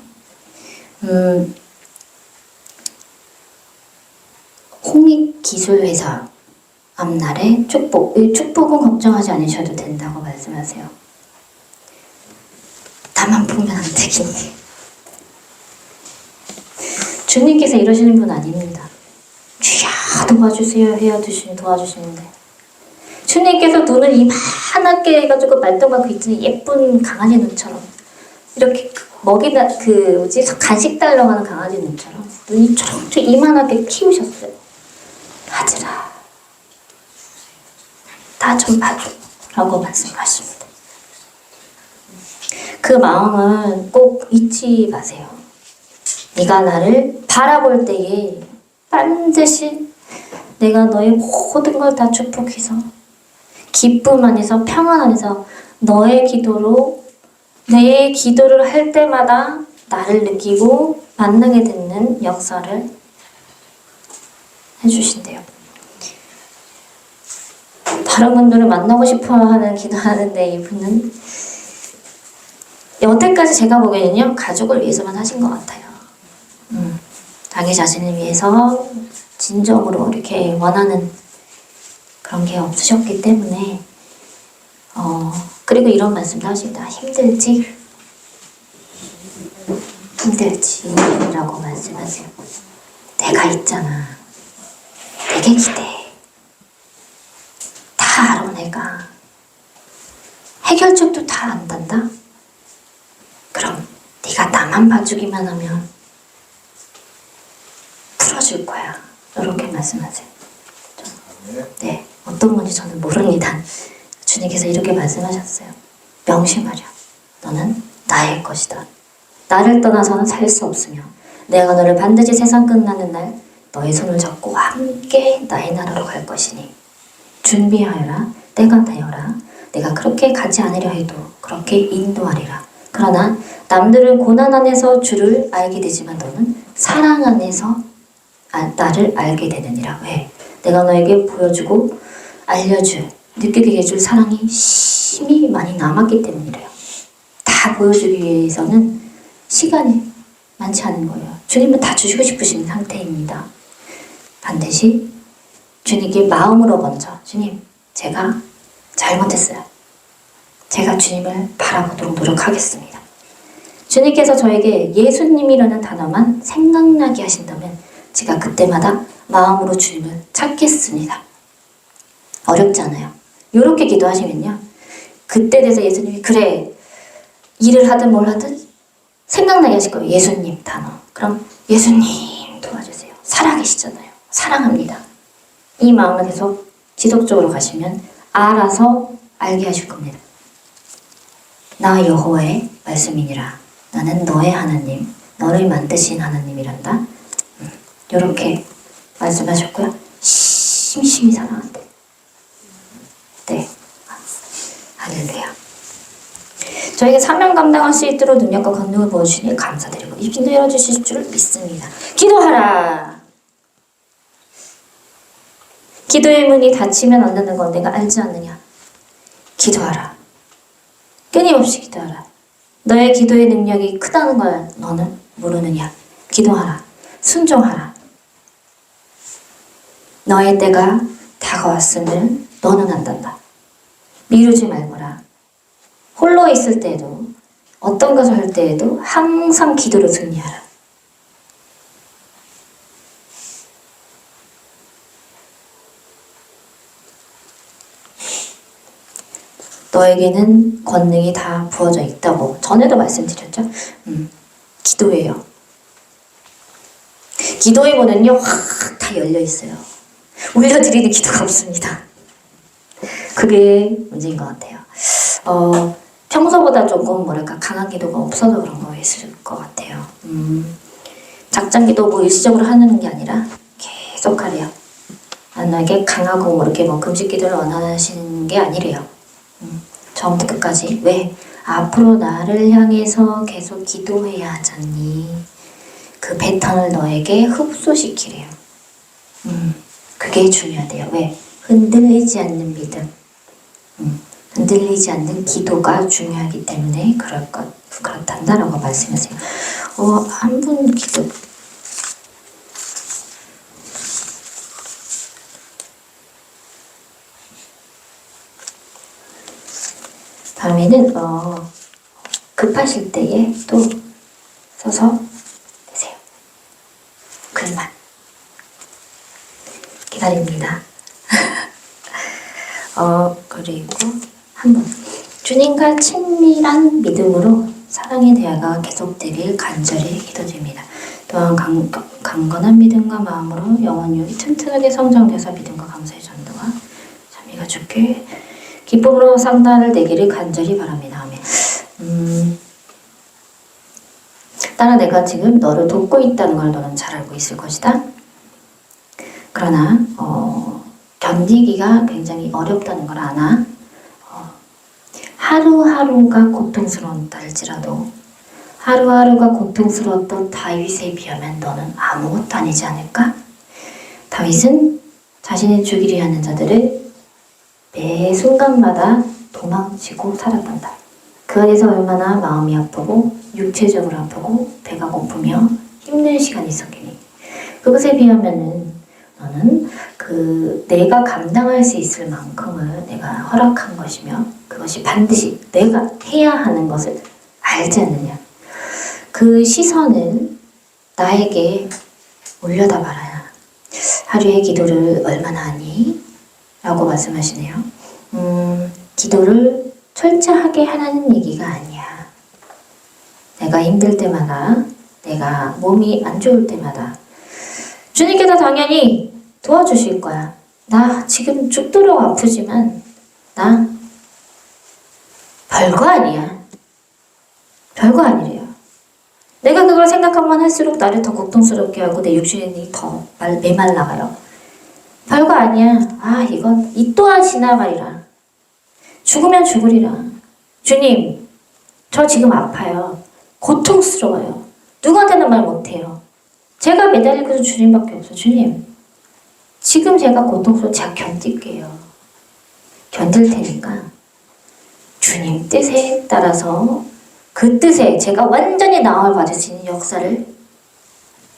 홍익기술회사 앞날에 이 축복은 걱정하지 않으셔도 된다고 말씀하세요. 나만 보면 안 되겠니? 주님께서 이러시는 분 아닙니다. 주야 도와주세요 해야 도와주시는데 주님께서 눈을 이만하게 해가지고 말똥마고 있지 예쁜 강아지 눈처럼 이렇게 먹이다 간식 달라고 하는 강아지 눈처럼 눈이 초롱초롱 이만하게 키우셨어요. 아들아 나 좀 봐줘 라고 말씀하십니다. 그 마음은 꼭 잊지 마세요. 네가 나를 바라볼 때에 반드시 내가 너의 모든 걸 다 축복해서 기쁨 안에서 평안 안에서 너의 기도로 내 기도를 할 때마다 나를 느끼고 만나게 되는 역사를 해주신대요. 다른 분들을 만나고 싶어하는 기도하는데 이분은 여태까지 제가 보기에는요 가족을 위해서만 하신 것 같아요. 자기 자신을 위해서 진정으로 이렇게 원하는 그런 게 없으셨기 때문에 그리고 이런 말씀도 하십니다. 힘들지? 라고 말씀하세요. 내가 있잖아. 내게 기대해. 다 알아 내가. 해결책도 다 안단다? 그럼 네가 나만 봐주기만 하면 풀어줄 거야. 이렇게 말씀하세요. 네, 어떤 건지 저는 모릅니다. 주님께서 이렇게 말씀하셨어요. 명심하렴. 너는 나의 것이다. 나를 떠나서는 살 수 없으며 내가 너를 반드시 세상 끝나는 날 너의 손을 잡고 함께 나의 나라로 갈 것이니 준비하여라. 때가 되어라. 내가 그렇게 가지 않으려 해도 그렇게 인도하리라. 그러나 남들은 고난 안에서 주를 알게 되지만 너는 사랑 안에서 나를 알게 되느니라. 왜? 내가 너에게 보여주고 느끼게 해줄 사랑이 심히 많이 남았기 때문이래요. 다 보여주기 위해서는 시간이 많지 않은 거예요. 주님은 다 주시고 싶으신 상태입니다. 반드시 주님께 마음으로 먼저 주님, 제가 잘못했어요. 제가 주님을 바라보도록 노력하겠습니다. 주님께서 저에게 예수님이라는 단어만 생각나게 하신다면 제가 그때마다 마음으로 주님을 찾겠습니다. 어렵잖아요. 이렇게 기도하시면요. 그때 돼서 예수님이 그래 일을 하든 뭘 하든 생각나게 하실 거예요. 예수님 단어. 그럼 예수님 도와주세요. 살아계시잖아요. 사랑합니다. 이 마음을 계속 지속적으로 가시면 알아서 알게 하실 겁니다. 나 여호와의 말씀이니라. 나는 너의 하나님, 너를 만드신 하나님이란다. 이렇게 말씀하셨고요. 심심히 사랑한대. 네. 할렐루야. 저에게 사명 감당할 수 있도록 능력과 권능을 보여주시니 감사드리고 입신도 열어주실 줄 믿습니다. 기도하라. 기도의 문이 닫히면 안 닫는 건 내가 알지 않느냐. 기도하라. 끊임없이 기도하라. 너의 기도의 능력이 크다는 걸 너는 모르느냐. 기도하라. 순종하라. 너의 때가 다가왔음을 너는 안단다. 미루지 말거라. 홀로 있을 때에도 어떤 것을 할 때에도 항상 기도로 승리하라. 너에게는 권능이 다 부어져 있다고 전에도 말씀드렸죠. 기도해요. 기도의 문은요 확 다 열려 있어요. 울려드리는 기도가 없습니다. 그게 문제인 것 같아요. 평소보다 조금 뭐랄까 강한 기도가 없어서 그런 거 있을 것 같아요. 작전 기도 뭐 일시적으로 하는 게 아니라 계속 하래요. 만약에 강하고 뭐 이렇게 뭐 금식 기도를 원하시는 게 아니래요. 처음부터 끝까지. 왜? 앞으로 나를 향해서 계속 기도해야 하잖니. 그 패턴을 너에게 흡수시키래요. 그게 중요하대요. 왜? 흔들리지 않는 믿음. 흔들리지 않는 기도가 중요하기 때문에 그렇단다라고 말씀하세요. 한 분 기도. 다음에는 급하실 때에 또 써서 되세요. 글만 기다립니다. 그리고 한번 주님과 친밀한 믿음으로 사랑의 대화가 계속되길 간절히 기도드립니다. 또한 강건한 믿음과 마음으로 영혼이 튼튼하게 성장돼서 믿음과 감사의 전도와 참여가 좋게 기쁨으로 상달을 내기를 간절히 바랍니다. 아멘. 따라 내가 지금 너를 돕고 있다는 걸 너는 잘 알고 있을 것이다. 그러나 견디기가 굉장히 어렵다는 걸 아나 하루하루가 고통스러웠다 할지라도 하루하루가 고통스러웠던 다윗에 비하면 너는 아무것도 아니지 않을까? 다윗은 자신의 죽이려 하는 자들을 매 순간마다 도망치고 살았단다. 그 안에서 얼마나 마음이 아프고 육체적으로 아프고 배가 고프며 힘든 시간이 있었기니 그것에 비하면은 너는 내가 감당할 수 있을 만큼을 내가 허락한 것이며 그것이 반드시 내가 해야 하는 것을 알지 않느냐. 그 시선을 나에게 올려다 말아야. 하루의 기도를 얼마나 하니? 라고 말씀하시네요. 기도를 철저하게 하라는 얘기가 아니야. 내가 힘들 때마다, 내가 몸이 안 좋을 때마다 주님께서 당연히 도와주실 거야. 나 지금 죽도록 아프지만 나 별거 아니야. 별거 아니래요. 내가 그걸 생각하면 할수록 나를 더 고통스럽게 하고 내 육신이 더 메말라가요. 별거 아니야. 이건 이 또한 지나가리라. 죽으면 죽으리라. 주님, 저 지금 아파요. 고통스러워요. 누구한테는 말 못해요. 제가 매달릴 것은 주님밖에 없어. 주님, 지금 제가 고통스러워 제가 견딜게요. 견딜 테니까 주님 뜻에 따라서 그 뜻에 제가 완전히 나음을 받을 수 있는 역사를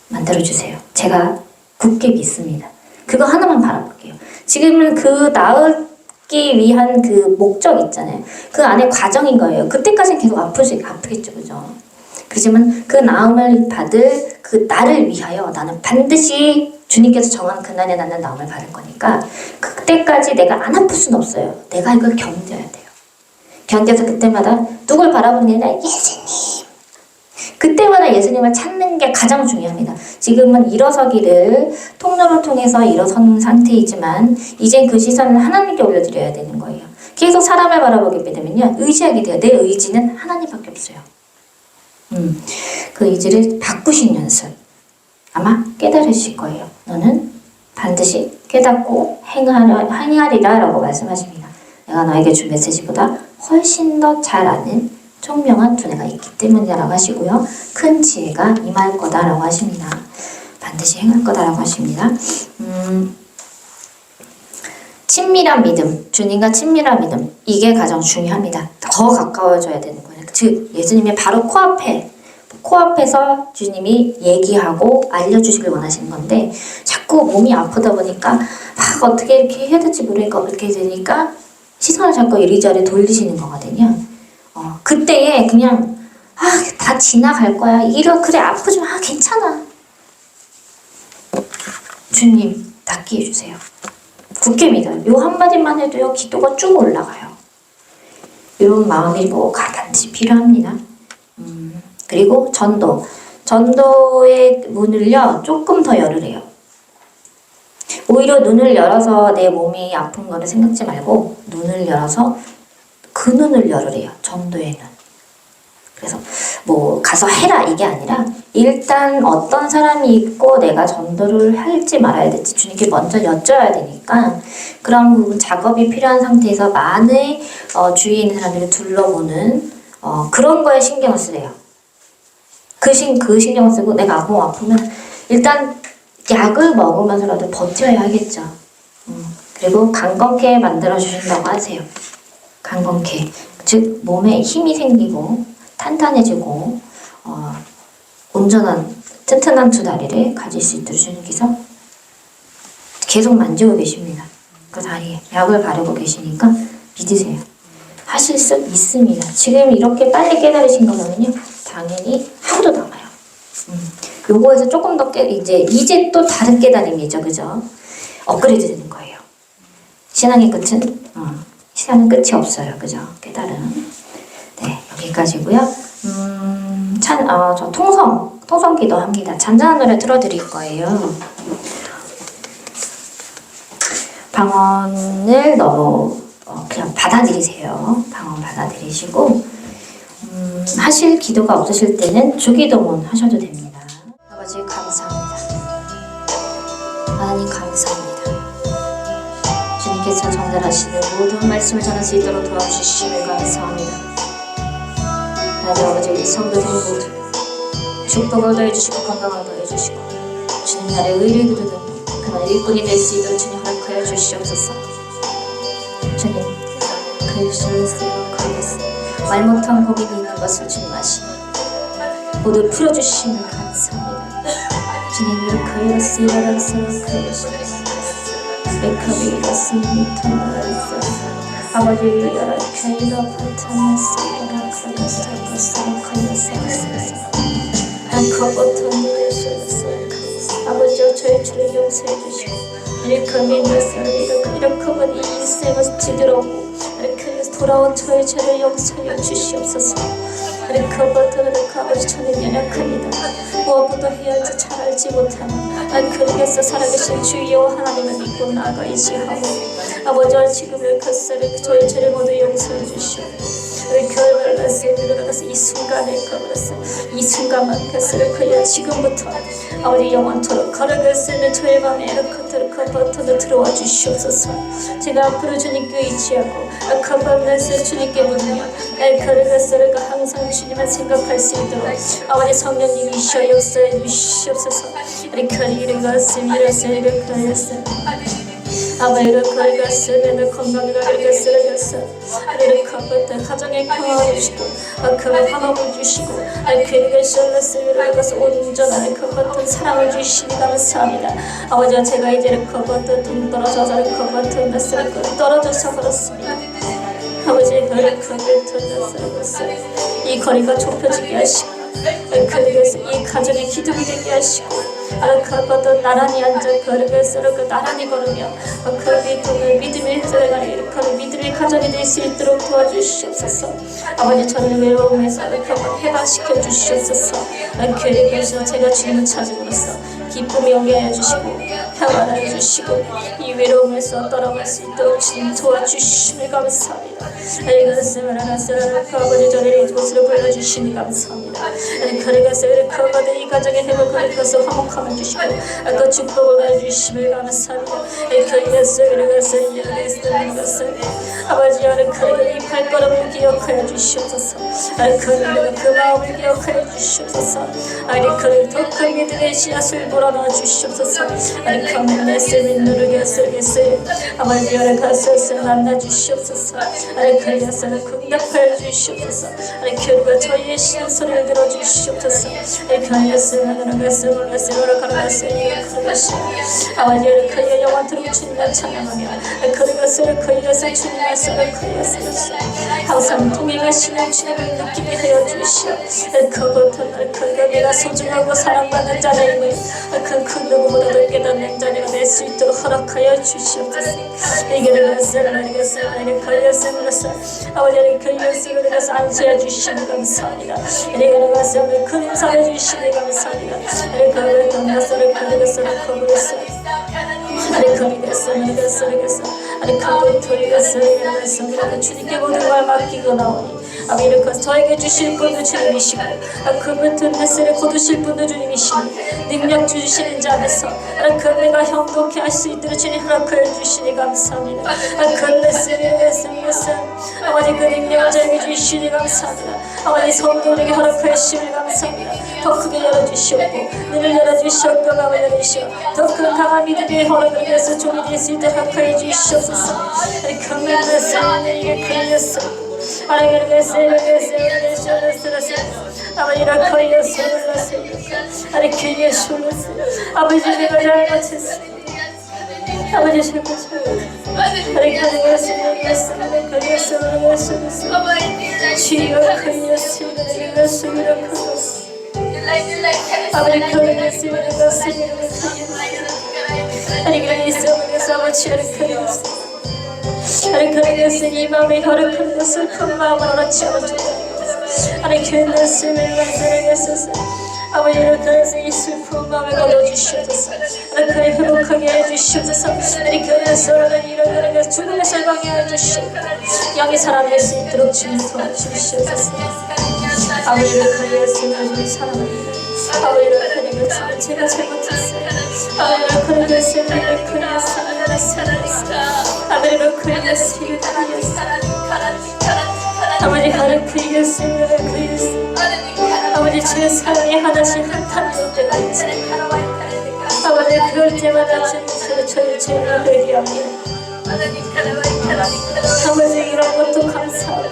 만들어주세요. 제가 굳게 믿습니다. 그거 하나만 바라볼게요. 지금은 그 나으기 위한 그 목적 있잖아요. 그 안에 과정인 거예요. 그때까지는 계속 아프겠죠. 그죠? 그렇지만 그 나음을 받을 그 나를 위하여 나는 반드시 주님께서 정한 그날에 나는 나음을 받을 거니까 그때까지 내가 안 아플 수는 없어요. 내가 이걸 견뎌야 돼요. 견뎌서 그때마다 누굴 바라보는 게 아니라 예수님. 그때마다 예수님을 찾는 게 가장 중요합니다. 지금은 일어서기를 통로를 통해서 일어선 상태이지만 이젠 그 시선을 하나님께 올려드려야 되는 거예요. 계속 사람을 바라보게 되면요. 의지하게 돼요. 내 의지는 하나님밖에 없어요. 그 의지를 바꾸신 연습 아마 깨달으실 거예요. 너는 반드시 깨닫고 행하리라 라고 말씀하십니다. 내가 너에게 준 메시지보다 훨씬 더 잘 아는 총명한 두뇌가 있기 때문이라고 하시고요. 큰 지혜가 임할 거다라고 하십니다. 반드시 행할 거다라고 하십니다. 친밀한 믿음, 주님과 친밀한 믿음, 이게 가장 중요합니다. 더 가까워져야 되는 거예요. 즉 예수님의 바로 코앞에서 주님이 얘기하고 알려주시길 원하시는 건데 자꾸 몸이 아프다 보니까 막 어떻게 이렇게 해야 될지 모르니까 이렇게 되니까 시선을 자꾸 이리저리 돌리시는 거거든요. 그때에 그냥 다 지나갈 거야. 그래 아프지만 괜찮아. 주님 낫게 해주세요. 굳게 믿어요. 요 한마디만 해도요 기도가 쭉 올라가요. 이런 마음이 반드시 필요합니다. 그리고 전도의 문을요 조금 더 열으래요. 오히려 눈을 열어서 내 몸이 아픈 거를 생각지 말고 눈을 열어서 그 눈을 열으래요. 전도의 눈. 그래서 가서 해라 이게 아니라 일단 어떤 사람이 있고 내가 전도를 할지 말아야 될지 주님께 먼저 여쭤야 되니까 그런 부분 작업이 필요한 상태에서 많은 주위에 있는 사람들을 둘러보는 그런 거에 신경을 쓰래요. 그 신경을 쓰고 내가 몸 아프면 일단 약을 먹으면서라도 버텨야 하겠죠. 그리고 강건케 만들어주신다고 하세요. 강건케. 즉 몸에 힘이 생기고 탄탄해지고 온전한 튼튼한 두 다리를 가질 수 있도록 주님께서 계속 만지고 계십니다. 그 다리에 약을 바르고 계시니까 믿으세요. 하실 수 있습니다. 지금 이렇게 빨리 깨달으신 거면요 당연히 하루도 남아요. 요거에서 조금 더 이제 또 다른 깨달음이죠, 그죠? 업그레이드 되는 거예요. 신앙의 끝은 신앙은 끝이 없어요, 그죠? 깨달음. 네, 여기까지고요. 저 통성 기도합니다. 잔잔한 노래 틀어드릴 거예요. 방언을 그냥 받아들이세요. 방언 받아들이시고 하실 기도가 없으실 때는 주기도문 하셔도 됩니다. 아버지 감사합니다. 하나님 감사합니다. 주님께서 전달하시는 모든 말씀을 전할 수 있도록 도와주시심을 감사합니다. 하나님 아버지 우리 성도들 모두 축복을 더해주시고 건강을 더해주시고 주님 나라의 의를 이루는 그날 일꾼이 될 수 있도록 주님 허락하여 주시옵소서. 주님 그리스도를 쓰고 말 못한 고민이 있는 것을 주님 아시니 모두 풀어주시면 감사합니다. 주님 이렇게 이렇습니다. 아버지 이렇게 아버지 저의 죄를 용서해 주시고 이렇게 믿으세요. 이렇게 이 인생을 뒤돌아오고 이렇게 돌아온 저의 죄를 용서해 주시옵소서. 아버지 저는 연약합니다. 무엇부터 해야 할지 잘 알지 못하는 그러겠어 살아계신 주여 하나님을 믿고 나아가 의지하고 아버지와 지금을 컷을 저의 죄를 모두 용서해 주시오. 이 순간에 이 순간만 컷을 그야 지금부터 아버지 영원토록 걸어갔으면 저의 맘에 버튼을 들어와 주시옵소서. 제가 앞으로 주님께 의지하고 커버넷을 주님께 묻으며 걸어갔으면 항상 주님을 생각할 수 있도록 아버지 성령님이시여 역사해 주시옵소서. 이런 것을 이렇게 걸렸어요. 아버지를 걸었으면 건강을 걸었어. 이렇게 가정에 평화를 주시고 그 화목을 주시고 그에게 샬롯을 가서 온전한 그 버튼 사랑을 주시니 감사합니다. 아버지와 제가 이제 그 버튼 떨어져서 그 버튼 떨어져서 그렇습니다. 아버지 그를 던졌어요. 이 거리가 좁혀지게 하시고 그에게서 이 가정의 기둥이 되게 하시고 그것도 나란히 앉아 걸으면서 나란히 걸으며 그 믿음의 해설가리 이렇게 믿음의 가정이 될 수 있도록 도와주시옵소서. 아버지 저를 외로움에서 해방시켜 주시옵소서. 그에게서 제가 주님을 찾음으로써 기쁨이 오게 해주시고 평안을 해주시고 이 외로움에서 떠나갈 수 있도록 주님 도와주시니 감사합니다. 이것을 말하나서 아버지 저를 이곳으로 불러주시니 감사합니다. 그리고서 그거마다 이 가정의 행복하면서 화목함을 주시고 또 축복을 주심을 감사합니다. 그리고서 아버지 여러분 그의 이 발걸음을 기억하여 주시옵소서. 그 마음을 기억하여 주시옵소서. 그를 더 크게 들의 씨앗을 불어넣어 주시옵소서. 그 말씀을 누르게 쓰겠어요. 아버지 여러분 가서서 만나 주시옵소서. 그리고서 응답하여 주시옵소서. 그리고 저희의 신소리를 들어주시옵소서. 아버지 여러분 그의 영원토록 주님을 찬양하며 그리고서 그에서 주님 말씀을 그에서 항상 동행하시는 주님을 느끼게 하여 주시오. 그것은 그가 내가 소중하고 사랑받는 자라임을 그 누구보다도 깨닫는 자녀가 될 수 있도록 허락하여 주시옵소서. 이게 아버지를 그리고서 안수해 주시니 감사합니다. 내가 가서 큰 인사해 주시니 감사합니다. 그를 동료서를 그리고서 거부했어. 주님께 모든 걸 맡기고 나오니 이렇게 저에게 주실 분도 주님이시고 그 같은 햇살을 거두실 분도 주님이시니 능력 주시는 자 안에서 그 내가 형통케 할 수 있도록 주님 허락하여 주시니 감사합니다. 그 햇살을 아버지 그 능력을 저에게 주시니 감사합니다. 아버지 성도에게 허락하여 주시니 감사합니다. 더 크게 열어주시옵고 눈을 열어주시옵고 마음을 열어주시옵고 더 큰 강한 믿음의 허락을 위해서 종이 될 수 있도록 허락하여 주시옵소서. 그 말씀을 내게 그렸어. 아버지 내가 잘못했어. 아버지 이 마음에 허락한 것을 큰 마음으로 채워주고 아버지를 그래서 이 슬픈 마음에 걸어주시옵소서. 그를 회복하게 해주시옵소서. 그래서 이런 죽음의 설방에 해주시옵소서. 영이 살아날 수 있도록 주님 도와주시옵소서. 아버지를 그리하시면 사랑합니다. 아버지를 그리하시면 제가 잘못했어요. 아버지를 그리하시면 아버지를 그리하시면 아버지 가르치겠으면 아버지 주의 사랑이 하나씩 한탄될 때가 있지. 아버지 그럴 때마다 저희 죄를 회개합니다. 아버지 이런 것도 감사하고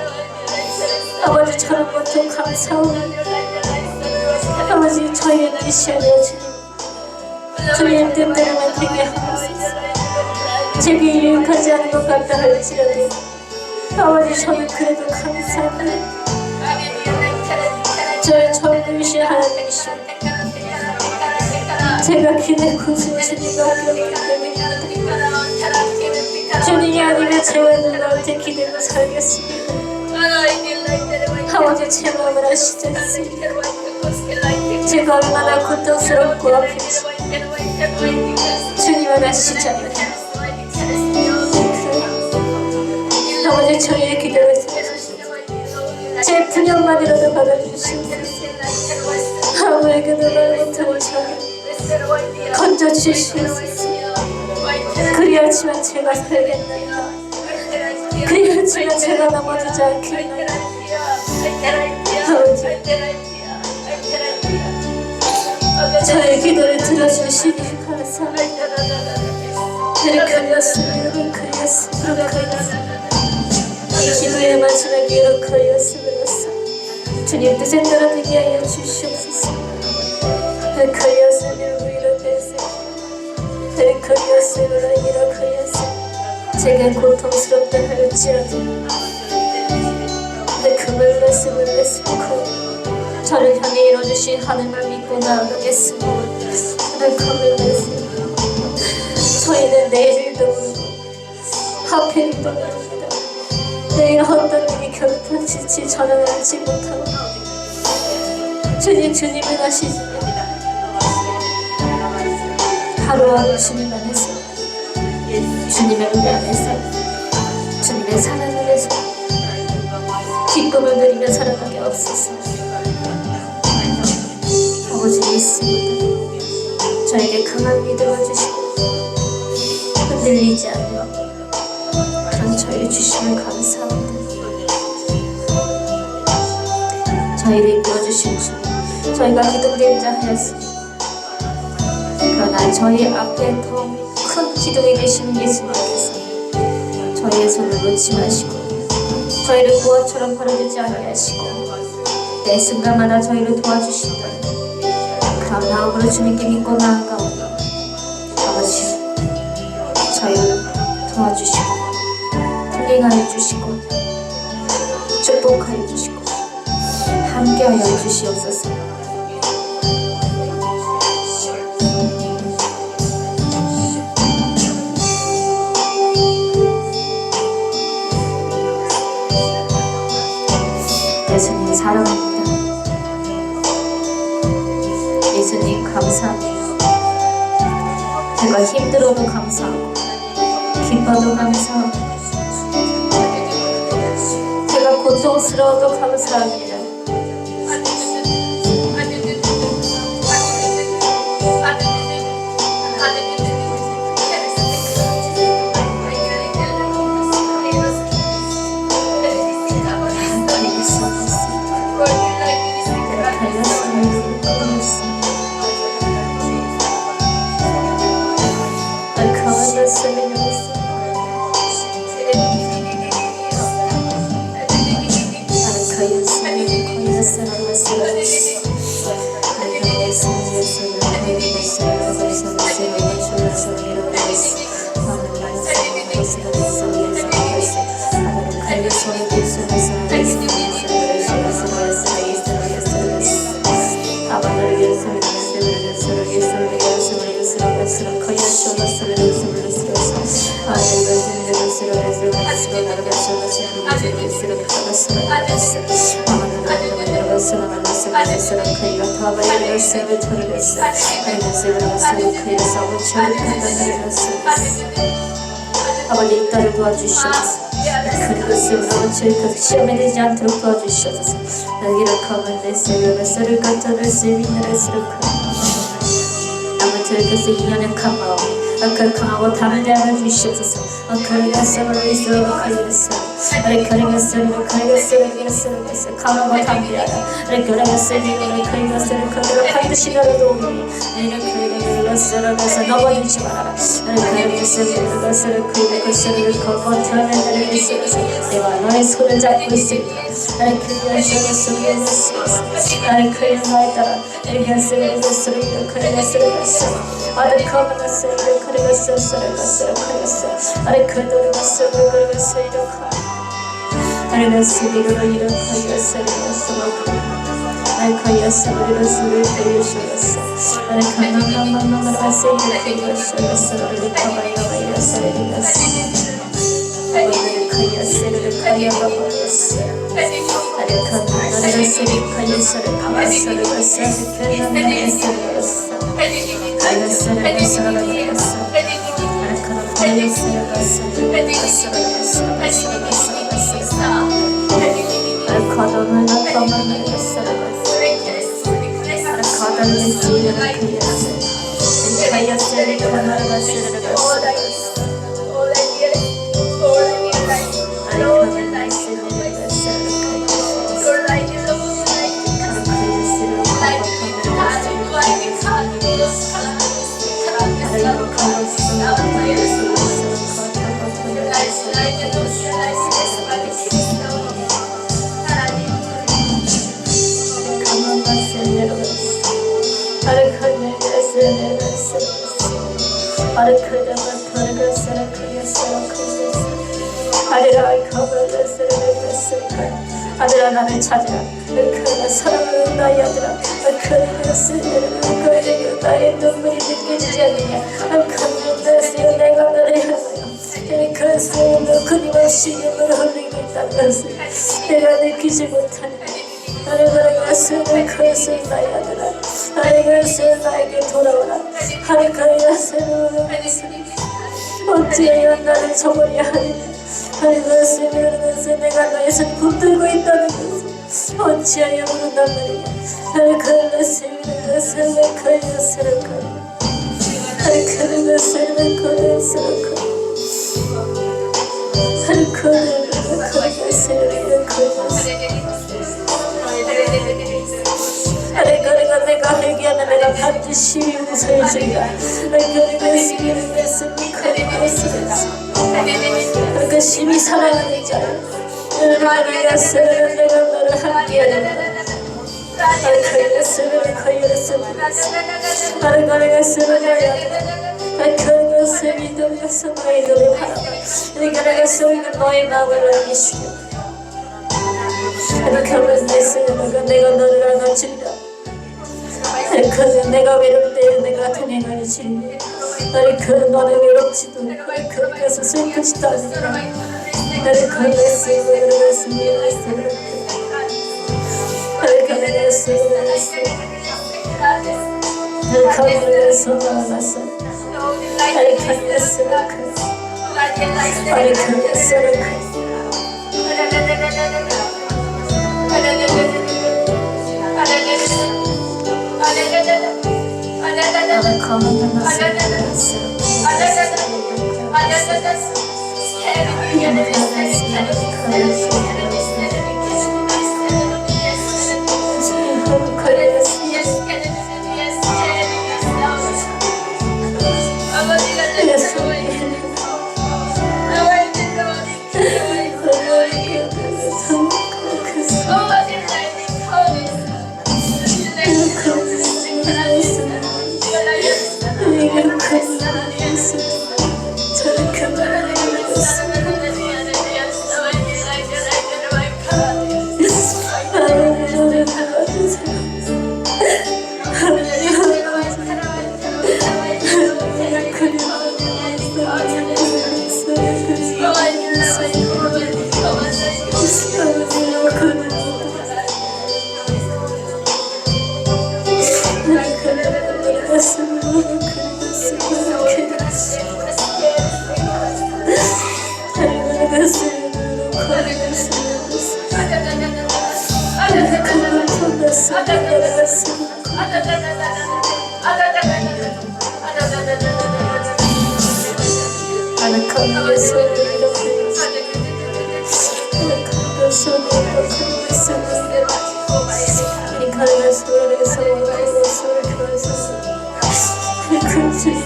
아버지 저런 것도 감사하고 아버지 저희의 뜻이 아니라 주님의 뜻대로만 되게 하옵소서. 제게 유익하지 않은 것 같다 할지라도 아버지 저는 그래도 감사합니다. 저의 전부이신 하나님이시오. 제가 기대고 주님밖에 없기 때문에 주님이 아니면 제가 누구한테 기대고 살겠습니다. 아버지 제 마음을 아시지 않습니까? 제가 얼마나 고통스럽고 아픈지 주님은 아시잖아요. 아버지 저희의 기도를 들어주시옵소서. 제 분양만이라도 받아주시옵소서. 아무에게도 말 못하고 저를 건져주시옵소서. 그리하지만 제가 살겠나이다. 그리하지만 제가 넘어지지 않겠나이다. 아버지 저의 기도를 들어주시니 감사합니다. 그리하였으면 그리하였으면 이 기도의 마지막에 이렇게하였으므로써 주님 뜻에 따라 되게 하여 주시옵소서. 그리하였으면 이렇게 그리하였으면 이렇게 하였으면 제게 고통스럽다 할지라도 그 말씀을 내쓰고 저를 향해 이뤄주신 하늘을 믿고 나아가겠습니다. 그 말씀 저희는 내일도 모르고 하필도 모릅니다. 내일 어떤 일이 겹쳐질지 저는 알지 못하고 주님은 아시지만 하루하루 주님 안에서 주님의 은혜 안에서 주님의 사랑 안에서 기쁨을 누리며 살아가게 없소서. 아버지 믿습니다. 저에게 강한 믿음을 주시고 흔들리지 않는 저에게 주시면 감사합니다. 저희를 이끌어주신 주님, 저희가 기둥된 자 하였습니다. 그러나 저희 앞에 더 큰 기둥이 되시는 예수님께서 저희의 손을 놓지 마시고 저희를 구원처럼 버려두지 아니하시고 매 순간마다 저희를 도와주신다는 그런 마음으로 주님께 믿고 나아가오니 아버지 저희를 도와주시고 플링하여 주시고 축복하여 주시고 함께하여 주시옵소서. 예수님 사랑합니다. 예수님 감사합니다. 제가 힘들어도 감사하고 기뻐도 감사하고 제가 고통스러워도 감사합니다. 아버지 이 딸을 도와주시옵소서. 그리고 시험에 들지 않도록 도와주시옵소서. 여기를 가면 내 세력을 갖춰낼 수 있는 것으로 아무튼 2년의 큰 마음 그 강하고 담대함을 주시옵소서. 그리고 세월을 있어도 가리겠어. 강하고 담대하다. 그리고 반드시 너를 도우니 넘어지지 말아라. 내가 너의 손을 잡고 있습니다. 아들아 나를 찾으라. 그러나 사랑하는 나의 아들아, 그러나 나의 눈물이 느껴지지 않느냐. 그러나 내가 너를 향하여 그래서 너 끊임없이 눈물을 흘리고 있다는 것을 내가 느끼지 못하느냐. 그래서 그래서 나의 아들아, 그래서 나에게 돌아오라. 그래서 어찌하여 나를 저버려야 하느냐. 그래서 내가 너의 손 붙들고 있다는 것을 어찌하여 모른단 말이냐. 그래서 내가 회개하는 내가 반드시 용서해 주리라. 그러니까 심히 사랑하는 자 내가 너를 함께하리라. 너의 마음을 알기시오. 내가 너를 안아주리라. 내가 외로울 때 내가 그네가 주리라. 너는 외롭지도 그래서 슬프지도 않으리라. 나를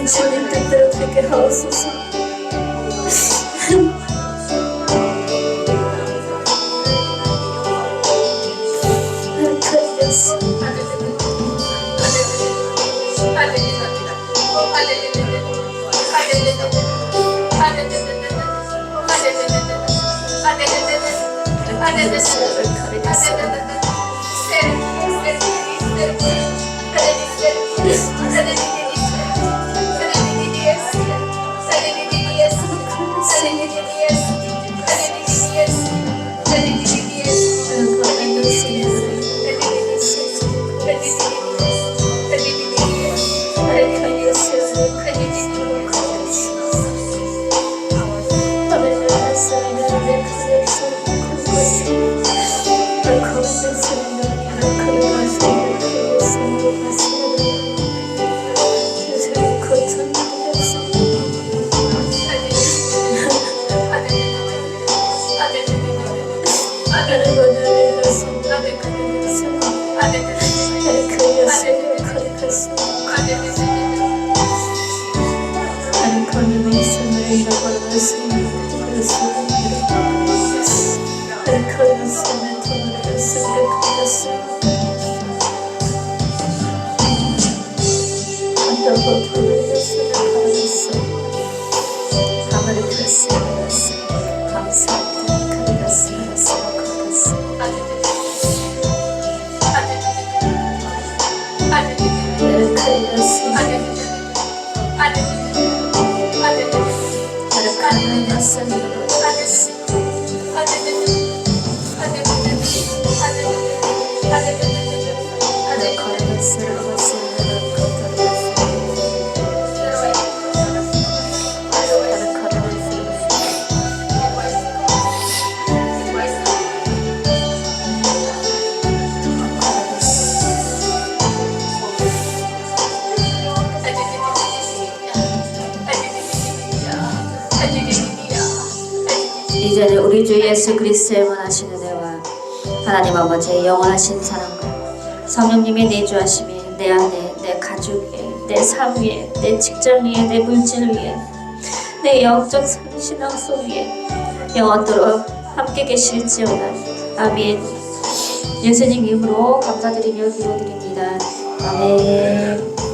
주님 뜻대로 되게 하옵소서. 이제는 우리 주 예수 그리스도의 원하시는 은혜와 하나님 아버지의 영원하신 사랑과 성령님의 내주하심이 내 안에, 내 가족 위에, 내 삶 위에, 내 직장 위에, 내 물질 위에, 내 영적 신앙성 위에 영원토록 함께 계실지어다. 아멘. 예수님 이름으로 감사드리며 기도드립니다. 아멘.